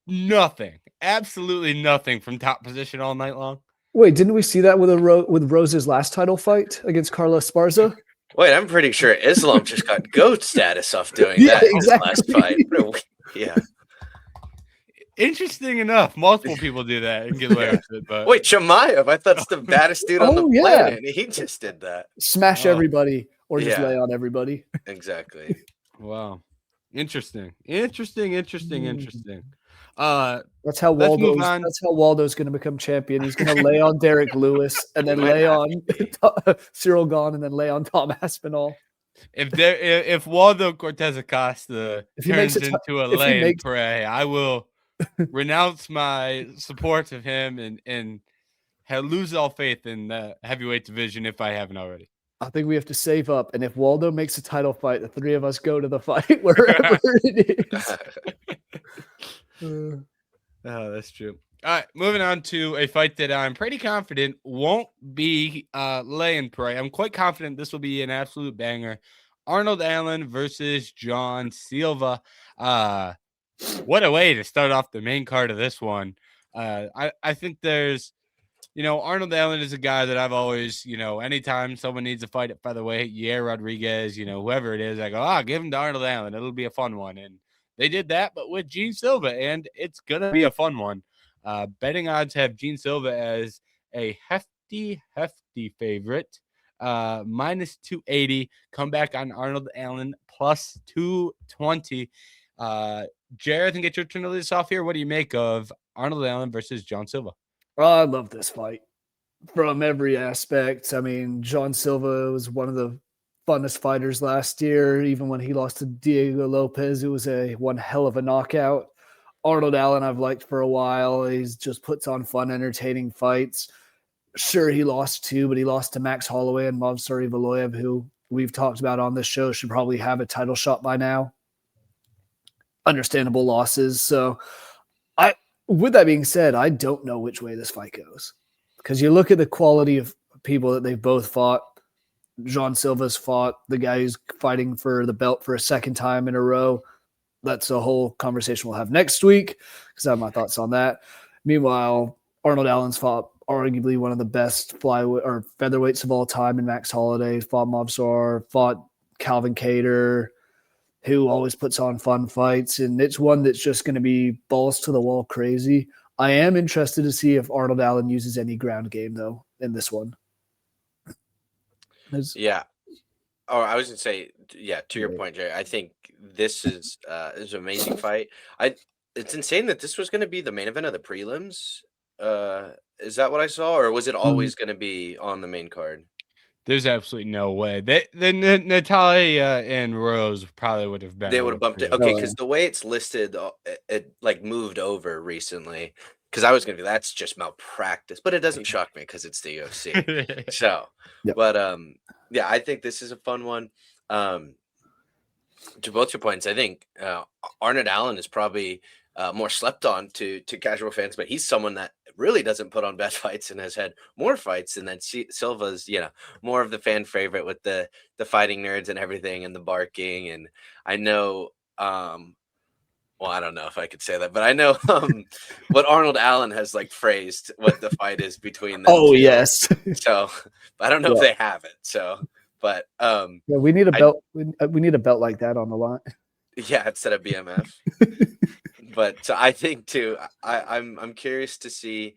S1: nothing, absolutely nothing from top position all night long?
S3: Wait, didn't we see that with with Rose's last title fight against Carlos Esparza?
S2: Wait, I'm pretty sure Islam just got GOAT status off doing
S3: Yeah,
S2: that in his last fight. Yeah.
S1: Interesting enough, multiple people do that and get away with it. But
S2: Wait, Chimaev, I thought it's the baddest dude on the
S3: yeah.
S2: planet. And he just did that.
S3: Smash everybody or just
S2: Yeah.
S3: lay on everybody.
S2: Exactly.
S1: wow, interesting. That's
S3: how
S1: let's move on.
S3: That's how Waldo's going to become champion. He's going to lay on Derrick Lewis and then lay on Cyril Gahn and then lay on Tom Aspinall.
S1: If Waldo Cortes-Acosta turns into a lay and pray, I will renounce my support of him and lose all faith in the heavyweight division if I haven't already.
S3: I think we have to save up, and if Waldo makes a title fight, the three of us go to the fight wherever it is.
S1: Oh, that's true. All right, moving on to a fight that I'm pretty confident won't be lay and pray. I'm quite confident this will be an absolute banger. Arnold Allen versus John Silva. What a way to start off the main card of this one. I think there's, Arnold Allen is a guy that I've always, anytime someone needs a fight at featherweight, Rodriguez, whoever it is, I go, give him to Arnold Allen. It'll be a fun one. And they did that, but with Gene Silva, and it's going to be a fun one. Betting odds have Gene Silva as a hefty favorite. Minus 280. Come back on Arnold Allen plus 220. Jared, I think it's your turn to lead us off here. What do you make of Arnold Allen versus John Silva?
S3: Oh, I love this fight from every aspect. I mean, John Silva was one of the funnest fighters last year. Even when he lost to Diego Lopez, it was one hell of a knockout. Arnold Allen I've liked for a while. He's just puts on fun, entertaining fights. Sure, he lost two, but he lost to Max Holloway and Movsar Evloev, who we've talked about on this show, should probably have a title shot by now. Understandable losses. So with that being said, I don't know which way this fight goes, because you look at the quality of people that they've both fought. John Silva's fought the guy who's fighting for the belt for a second time in a row. That's a whole conversation we'll have next week, because I have my thoughts on that. Meanwhile, Arnold Allen's fought arguably one of the best flyweight or featherweights of all time in Max Holloway, fought Movsar, fought Calvin Kattar, who always puts on fun fights, and it's one that's just going to be balls to the wall crazy. I am interested to see if Arnold Allen uses any ground game, though, in this one.
S2: Yeah. Oh, I was going to say, to your point, Jerry, I think this is an amazing fight. It's insane that this was going to be the main event of the prelims. Is that what I saw, or was it always going to be on the main card?
S1: There's absolutely no way. Natalia and Rose probably would have been.
S2: They would have bumped it. Okay, because the way it's listed, it like moved over recently. Because I was going to be, that's just malpractice, but it doesn't shock me because it's the UFC. So, but I think this is a fun one. To both your points, I think Arnold Allen is probably more slept on to casual fans, but he's someone that really doesn't put on bad fights and has had more fights. And then Silva's, more of the fan favorite with the fighting nerds and everything and the barking. And I know, well, I don't know if I could say that, but I know what Arnold Allen has like phrased what the fight is between them.
S3: Oh, yes.
S2: So I don't know if they have it. So, but
S3: we need a belt. We need a belt like that on the line.
S2: Yeah, instead of BMF. But I think too, I'm curious to see.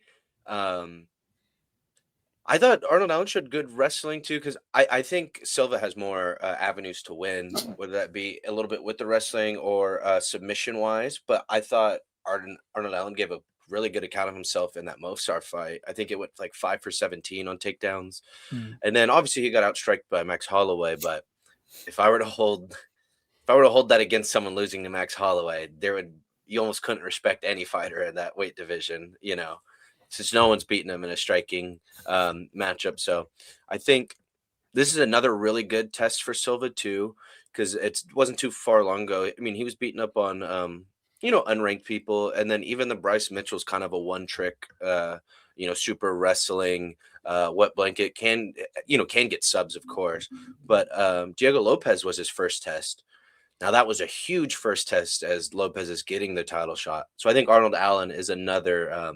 S2: I thought Arnold Allen showed good wrestling too, because I think Silva has more avenues to win, whether that be a little bit with the wrestling or submission wise. But I thought Arnold Allen gave a really good account of himself in that Movsar fight. I think it went like 5 for 17 on takedowns, and then obviously he got outstriked by Max Holloway. But if I were to hold that against someone losing to Max Holloway, you almost couldn't respect any fighter in that weight division, since no one's beaten him in a striking matchup. So I think this is another really good test for Silva too, because it wasn't too far long ago. I mean, he was beaten up on unranked people. And then even the Bryce Mitchell's kind of a one trick, super wrestling, wet blanket can get subs, of course. But Diego Lopez was his first test. Now that was a huge first test as Lopez is getting the title shot. So I think Arnold Allen is another,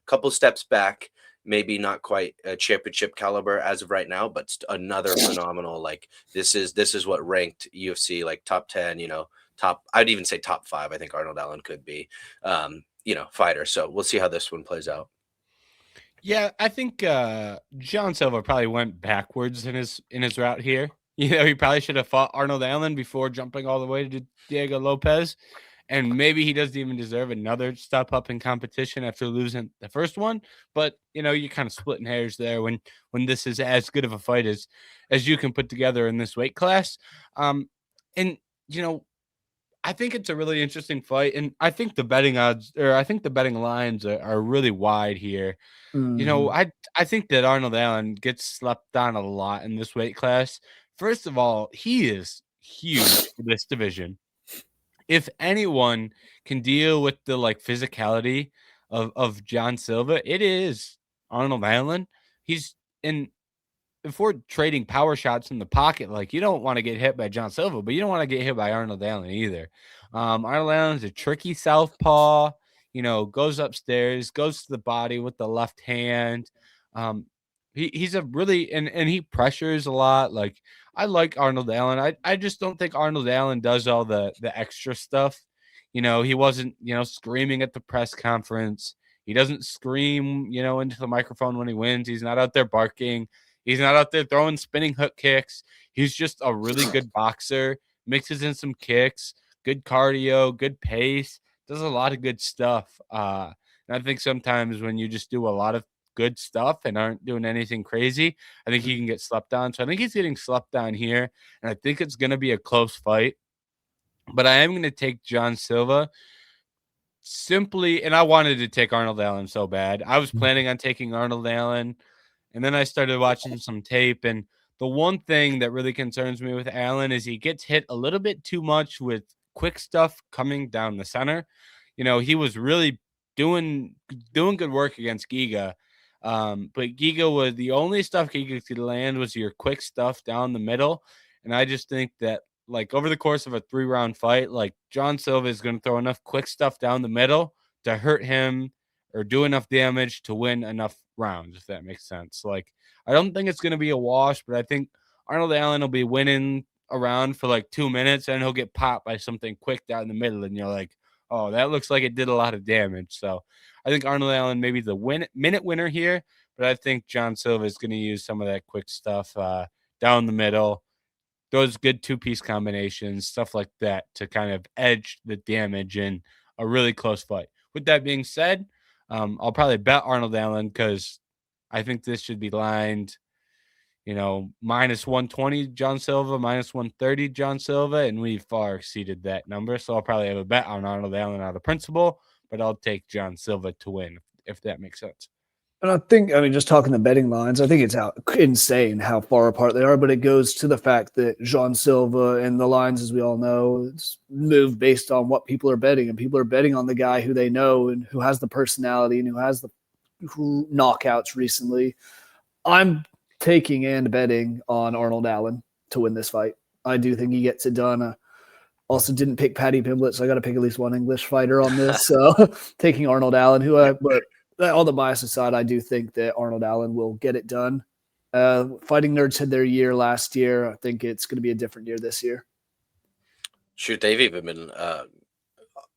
S2: couple steps back, maybe not quite a championship caliber as of right now, but another phenomenal. Like this is what ranked UFC like top 10, top. I'd even say top 5. I think Arnold Allen could be, fighter. So we'll see how this one plays out.
S1: Yeah, I think John Silva probably went backwards in his route here. He probably should have fought Arnold Allen before jumping all the way to Diego Lopez. And maybe he doesn't even deserve another step up in competition after losing the first one. But you're kind of splitting hairs there when this is as good of a fight as you can put together in this weight class. And I think it's a really interesting fight, and I think the betting odds, or I think the betting lines are really wide here. I think that Arnold Allen gets slept on a lot in this weight class. First of all, he is huge for this division. If anyone can deal with the physicality of John Silva, it is Arnold Allen. He's in if we're trading power shots in the pocket, you don't want to get hit by John Silva, but you don't want to get hit by Arnold Allen either. Arnold Allen's a tricky southpaw, goes upstairs, goes to the body with the left hand. He's a really and he pressures a lot. I like Arnold Allen. I just don't think Arnold Allen does all the extra stuff. He wasn't, screaming at the press conference. He doesn't scream, into the microphone when he wins. He's not out there barking. He's not out there throwing spinning hook kicks. He's just a really good boxer, mixes in some kicks, good cardio, good pace, does a lot of good stuff. And I think sometimes when you just do a lot of good stuff and aren't doing anything crazy, I think he can get slept on. So I think he's getting slept on here, and I think it's going to be a close fight. But I am going to take John Silva simply, and I wanted to take Arnold Allen so bad. I was planning on taking Arnold Allen. And then I started watching some tape, and the one thing that really concerns me with Allen is he gets hit a little bit too much with quick stuff coming down the center. He was really doing good work against Giga, but Giga was the only stuff Giga could land was your quick stuff down the middle. And I just think that over the course of a 3-round fight, John Silva is going to throw enough quick stuff down the middle to hurt him or do enough damage to win enough rounds, if that makes sense. I don't think it's going to be a wash, but I think Arnold Allen will be winning around for 2 minutes, and he'll get popped by something quick down the middle, and you're like, oh, that looks like it did a lot of damage. So I think Arnold Allen may be the minute winner here, but I think John Silva is going to use some of that quick stuff down the middle, those good 2-piece combinations, stuff like that, to kind of edge the damage in a really close fight. With that being said, I'll probably bet Arnold Allen because I think this should be lined, minus 120 John Silva, minus 130 John Silva, and we far exceeded that number. So I'll probably have a bet on Arnold Allen out of principle, but I'll take John Silva to win, if that makes sense.
S3: And I think, just talking the betting lines, I think it's insane how far apart they are, but it goes to the fact that John Silva and the lines, as we all know, it's moved based on what people are betting, and people are betting on the guy who they know and who has the personality and who has the knockouts recently. I'm taking and betting on Arnold Allen to win this fight. I do think he gets it done. Also didn't pick Paddy Pimblett, so I got to pick at least one English fighter on this. So taking Arnold Allen, but all the bias aside, I do think that Arnold Allen will get it done. Fighting Nerds had their year last year. I think it's going to be a different year this year.
S2: Shoot, they've even been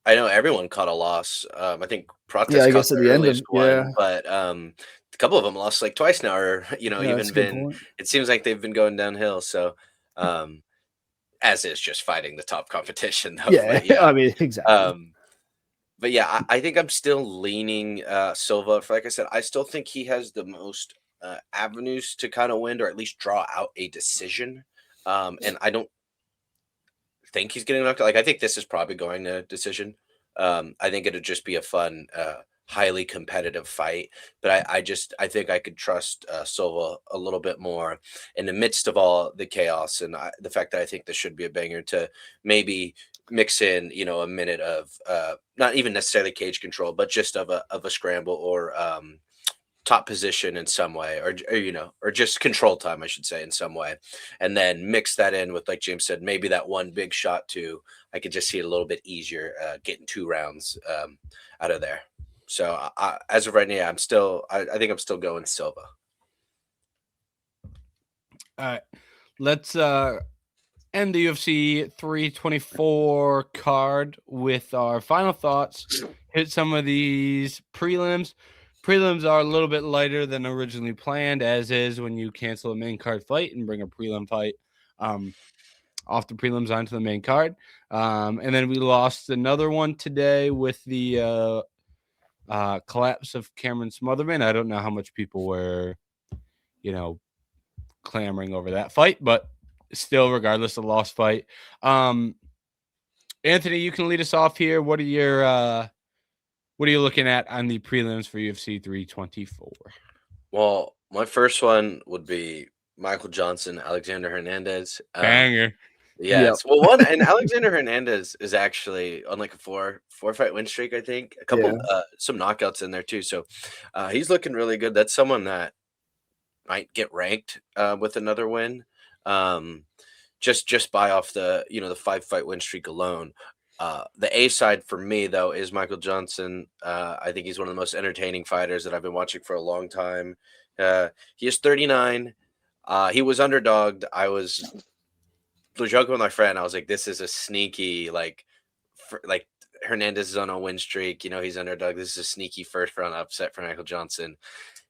S2: I know everyone caught a loss. I think Protest
S3: I guess at the end of
S2: one, but a couple of them lost twice now, or even been. It seems like they've been going downhill. So, as is just fighting the top competition, though.
S3: Yeah, exactly.
S2: But yeah, I think I'm still leaning Silva. Like I said, I still think he has the most avenues to kind of win, or at least draw out a decision. And I don't think he's getting knocked out. I think this is probably going to decision. I think it'll just be a fun, highly competitive fight. But I think I could trust Silva a little bit more in the midst of all the chaos and the fact that I think this should be a banger to maybe mix in, a minute of not even necessarily cage control, but just of a scramble or top position in some way, or just control time, I should say, in some way, and then mix that in with, like James said, maybe that one big shot too. I could just see it a little bit easier getting 2 rounds out of there. So as of right now, I think I'm still going Silva.
S1: All right, let's end the UFC 324 card with our final thoughts. Hit some of these prelims. Prelims are a little bit lighter than originally planned, as is when you cancel a main card fight and bring a prelim fight off the prelims onto the main card. And then we lost another one today with the collapse of Cameron Smotherman. I don't know how much people were, clamoring over that fight, but still, regardless, a lost fight. Anthony, you can lead us off here. What are you looking at on the prelims for UFC 324?
S2: Well, my first one would be Michael Johnson, Alexander Hernandez.
S1: Banger.
S2: Yes. Well, one, and Alexander Hernandez is actually on like a four fight win streak, I think. A couple some knockouts in there too. So he's looking really good. That's someone that might get ranked with another win. Just by off the the 5-fight win streak alone. The A side for me though is Michael Johnson. I think he's one of the most entertaining fighters that I've been watching for a long time. He is 39. He was underdogged. I was joking with my friend. I was like, this is a sneaky like Hernandez is on a win streak. He's underdog. This is a sneaky first round upset for Michael Johnson.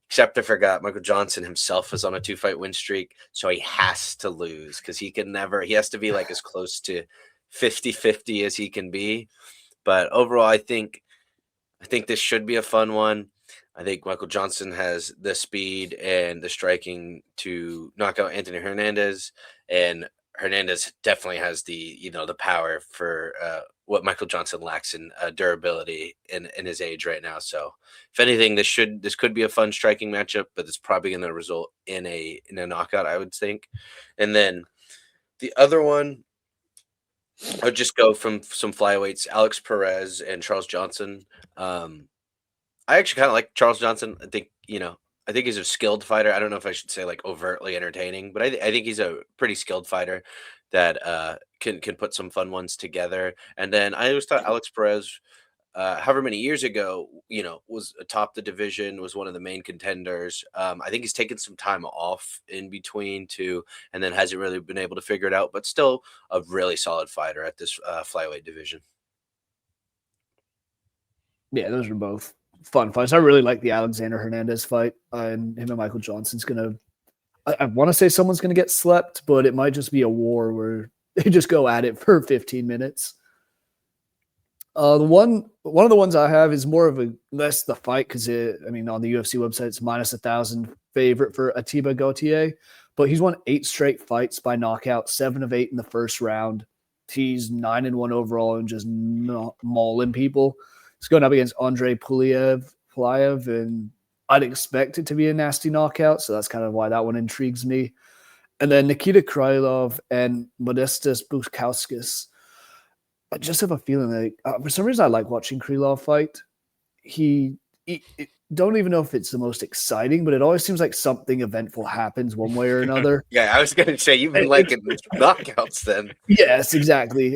S2: Except I forgot Michael Johnson himself is on a 2-fight win streak, so he has to lose because he has to be like as close to 50-50 as he can be. But overall, I think this should be a fun one. I think Michael Johnson has the speed and the striking to knock out Anthony Hernandez, and Hernandez definitely has the the power for what Michael Johnson lacks in durability in his age right now. So if anything, this could be a fun striking matchup, but it's probably going to result in a knockout, I would think. And then the other one, I would just go from some flyweights, Alex Perez and Charles Johnson. I actually kind of like Charles Johnson. I think he's a skilled fighter. I don't know if I should say like overtly entertaining, but I think he's a pretty skilled fighter that can put some fun ones together. And then I always thought Alex Perez, however many years ago, was atop the division, was one of the main contenders. I think he's taken some time off in between too, and then hasn't really been able to figure it out, but still a really solid fighter at this flyweight division.
S3: Yeah, those are both fun fights. I really like the Alexander Hernandez fight, and him and Michael Johnson's gonna. I want to say someone's gonna get slept, but it might just be a war where they just go at it for 15 minutes. One of the ones I have is more of a less the fight because on the UFC website it's -1,000 favorite for Atiba Gaethje, but he's won 8 straight fights by knockout, 7 of 8 in the first round. He's 9-1 overall and just not mauling people. He's going up against Andre Pulaev, and I'd expect it to be a nasty knockout, so that's kind of why that one intrigues me. And then Nikita Krylov and Modestas Bukauskas. I just have a feeling like for some reason I like watching Krylov fight. He don't even know if it's the most exciting, but it always seems like something eventful happens one way or another.
S2: Yeah, I was going to say you've been liking knockouts then.
S3: Yes, exactly.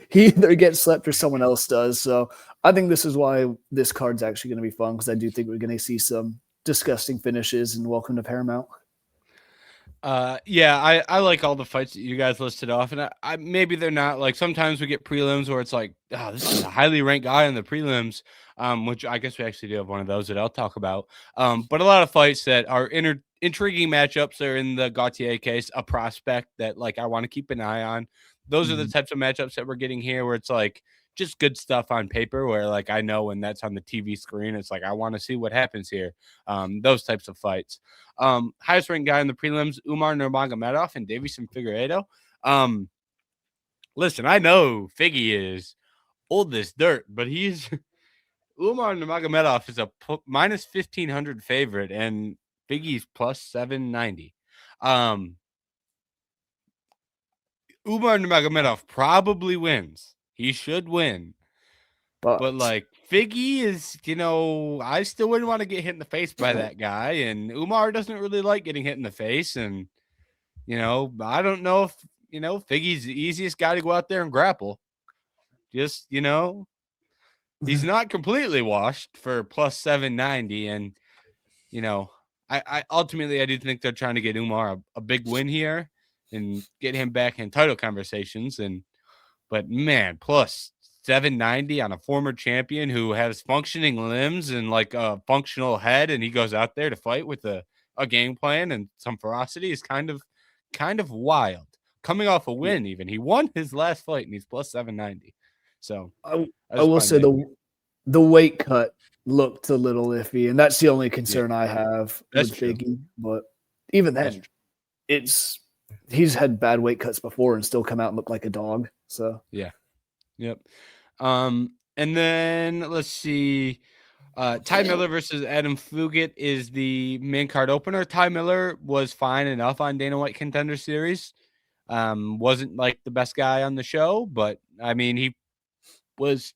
S3: He either gets slept or someone else does. So I think this is why this card's actually going to be fun because I do think we're going to see some disgusting finishes and welcome to Paramount.
S1: Yeah, I like all the fights that you guys listed off, and I maybe they're not like sometimes we get prelims where it's like, oh, this is a highly ranked guy in the prelims, which I guess we actually do have one of those that I'll talk about. But a lot of fights that are intriguing matchups are in the Gaethje case, a prospect that like I want to keep an eye on. Those are the types of matchups that we're getting here where it's like just good stuff on paper where like I know when that's on the TV screen, it's like I want to see what happens here. Those types of fights. Highest ranked guy in the prelims, Umar Nurmagomedov and Davison Figueiredo. Listen, I know Figgy is old as dirt, but he's Umar Nurmagomedov is a minus 1,500 favorite and Figgy's plus 790. Umar Nurmagomedov probably wins He should win.
S3: But
S1: like Figgy is, I still wouldn't want to get hit in the face by that guy. And Umar doesn't really like getting hit in the face. And, I don't know if, Figgy's the easiest guy to go out there and grapple. Just, he's not completely washed for plus 790. And, I ultimately, I do think they're trying to get Umar a big win here and get him back in title conversations. But man, plus 790 on a former champion who has functioning limbs and like a functional head, and he goes out there to fight with a game plan and some ferocity is kind of wild. Coming off a win, even he won his last fight and he's plus 790. So
S3: I will say the weight cut looked a little iffy, and that's the only concern I have with Figgy. But even then, he's had bad weight cuts before and still come out and look like a dog. So
S1: yeah. Yep. And then let's see. Ty Miller versus Adam Fugit is the main card opener. Ty Miller was fine enough on Dana White Contender Series. Wasn't like the best guy on the show, but I mean, he was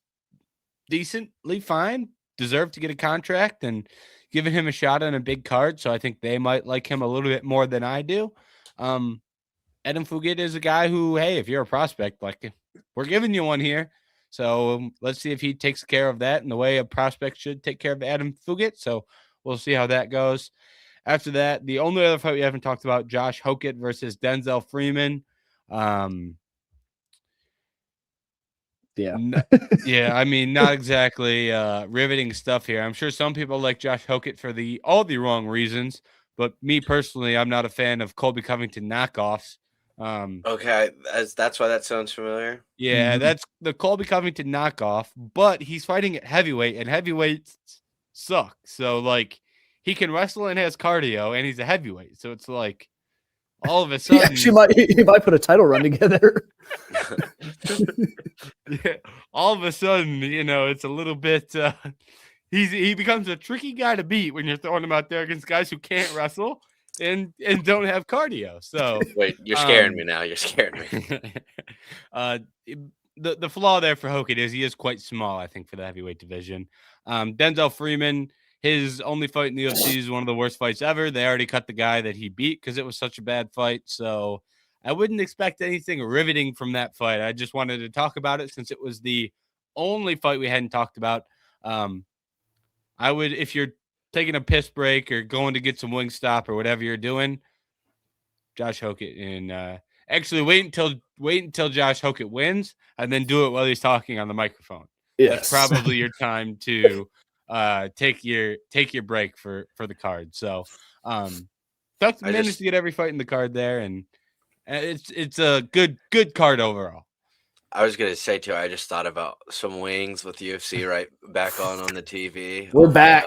S1: decently fine, deserved to get a contract, and giving him a shot on a big card. So I think they might like him a little bit more than I do. Adam Fugit is a guy who, hey, if you're a prospect, like we're giving you one here. So let's see if he takes care of that in the way a prospect should take care of Adam Fugit. So we'll see how that goes. After that, the only other fight we haven't talked about, Josh Hokett versus Denzel Freeman. Yeah, I mean, not exactly riveting stuff here. I'm sure some people like Josh Hokett for all the wrong reasons, but me personally, I'm not a fan of Colby Covington knockoffs.
S2: Okay, that's why that sounds familiar.
S1: Yeah, that's the Colby Covington knockoff, but he's fighting at heavyweight, and heavyweights suck. So, like, he can wrestle and has cardio, and he's a heavyweight. So it's like, all of a sudden,
S3: he might put a title run together.
S1: Yeah, all of a sudden, it's a little bit. He becomes a tricky guy to beat when you're throwing him out there against guys who can't wrestle and don't have cardio. So
S2: wait, you're scaring me now. You're scaring
S1: me. The flaw there for Hokett is he is quite small, I think, for the heavyweight division. Denzel Freeman, his only fight in the UFC is one of the worst fights ever. They already cut the guy that he beat because it was such a bad fight. So I wouldn't expect anything riveting from that fight. I just wanted to talk about it since it was the only fight we hadn't talked about. I would, if you're taking a piss break or going to get some Wingstop or whatever you're doing, Josh Hokett, and actually wait until Josh Hokett wins and then do it while he's talking on the microphone.
S3: Yes.
S1: That's probably your time to take your break for the card. So took minutes to get every fight in the card there, and it's a good card overall.
S2: I was gonna say too, I just thought about some wings with UFC right back on the TV.
S3: We're back.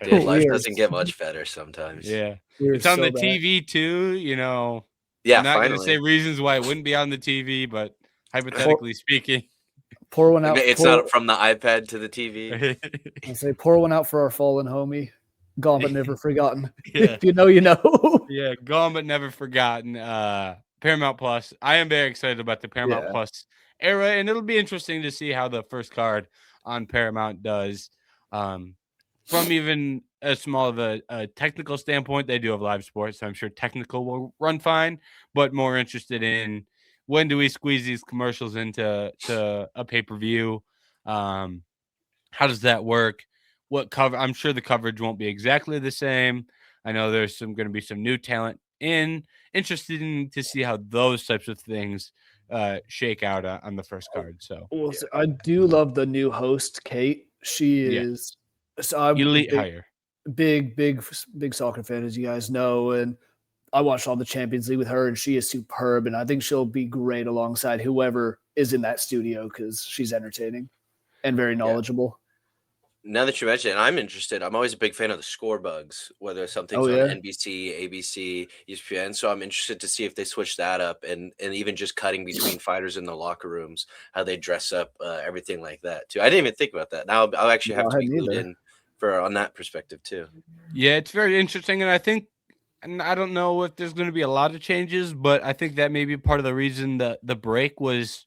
S2: Dude, life doesn't get much better sometimes.
S1: Yeah, it's on the TV too.
S2: Yeah,
S1: I'm not
S2: finally.
S1: gonna say reasons why it wouldn't be on the TV, but hypothetically speaking,
S3: pour one out.
S2: It's not from the iPad to the TV.
S3: I say pour one out for our fallen homie. Gone but never forgotten.
S1: Yeah.
S3: If you know, you know.
S1: Yeah, gone but never forgotten. Paramount Plus. I am very excited about the Paramount Plus era, and it'll be interesting to see how the first card on Paramount does. From even as small of a technical standpoint, they do have live sports, so I'm sure technical will run fine, but more interested in when do we squeeze these commercials into a pay-per-view? How does that work? What cover? I'm sure the coverage won't be exactly the same. I know there's going to be some new talent in. Interesting to see how those types of things shake out on the first card. So
S3: I do love the new host, Kate. She is
S1: elite hire.
S3: Big soccer fan, as you guys know, and I watched all the Champions League with her, and she is superb. And I think she'll be great alongside whoever is in that studio because she's entertaining and very knowledgeable.
S2: Now that you mention it, I'm interested. I'm always a big fan of the score bugs, whether something's on NBC, ABC, ESPN. So I'm interested to see if they switch that up and even just cutting between fighters in the locker rooms, how they dress up, everything like that too. I didn't even think about that. Now I'll actually have to be glued in on that perspective too.
S1: Yeah, it's very interesting, and I think, and I don't know if there's going to be a lot of changes, but I think that may be part of the reason the break was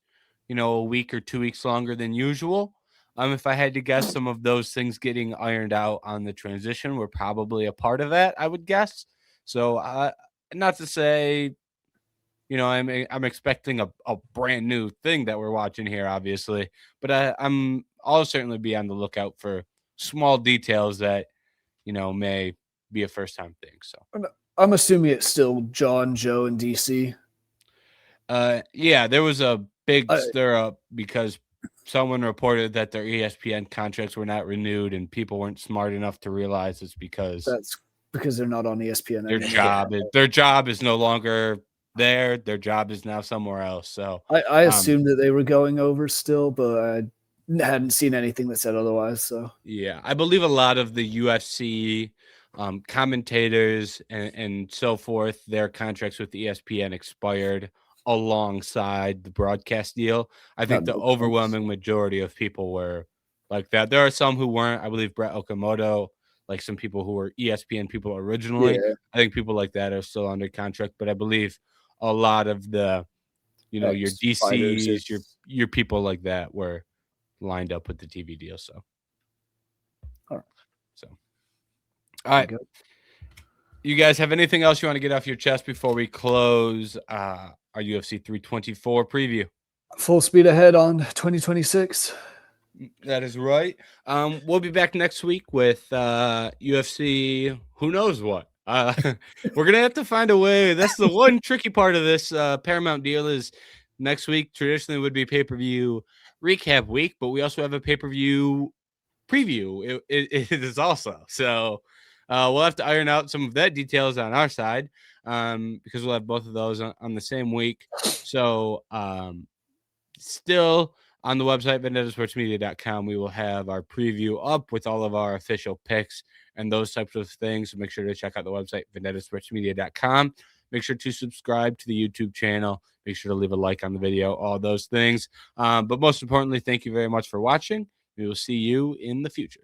S1: a week or 2 weeks longer than usual. If I had to guess, some of those things getting ironed out on the transition were probably a part of that, I would guess. So, not to say, I'm expecting a brand new thing that we're watching here, obviously, but I'll certainly be on the lookout for small details that, may be a first time thing. So,
S3: I'm assuming it's still John, Joe, and DC.
S1: yeah, there was a big stir up because someone reported that their ESPN contracts were not renewed, and people weren't smart enough to realize it's because
S3: that's because they're not on ESPN
S1: anymore. Their job is no longer there. Their job is now somewhere else. So
S3: I assumed that they were going over still, but I hadn't seen anything that said otherwise. So
S1: yeah, I believe a lot of the UFC commentators and so forth, their contracts with ESPN expired alongside the broadcast deal. I think the overwhelming majority of people were like that. There are some who weren't. I believe Brett Okamoto, like some people who were ESPN people originally.
S3: Yeah.
S1: I think people like that are still under contract, but I believe a lot of the, your DCs, your people like that were lined up with the TV deal. So, all right. You guys have anything else you want to get off your chest before we close our UFC 324 preview?
S3: Full speed ahead on 2026.
S1: That is right. We'll be back next week with UFC. Who knows what? We're gonna have to find a way. That's the one tricky part of this Paramount deal is next week traditionally would be pay-per-view recap week, but we also have a pay-per-view preview. It is also so. We'll have to iron out some of that details on our side because we'll have both of those on the same week. So still on the website, vendettasportsmedia.com, we will have our preview up with all of our official picks and those types of things. So make sure to check out the website, vendettasportsmedia.com. Make sure to subscribe to the YouTube channel. Make sure to leave a like on the video, all those things. But most importantly, thank you very much for watching. We will see you in the future.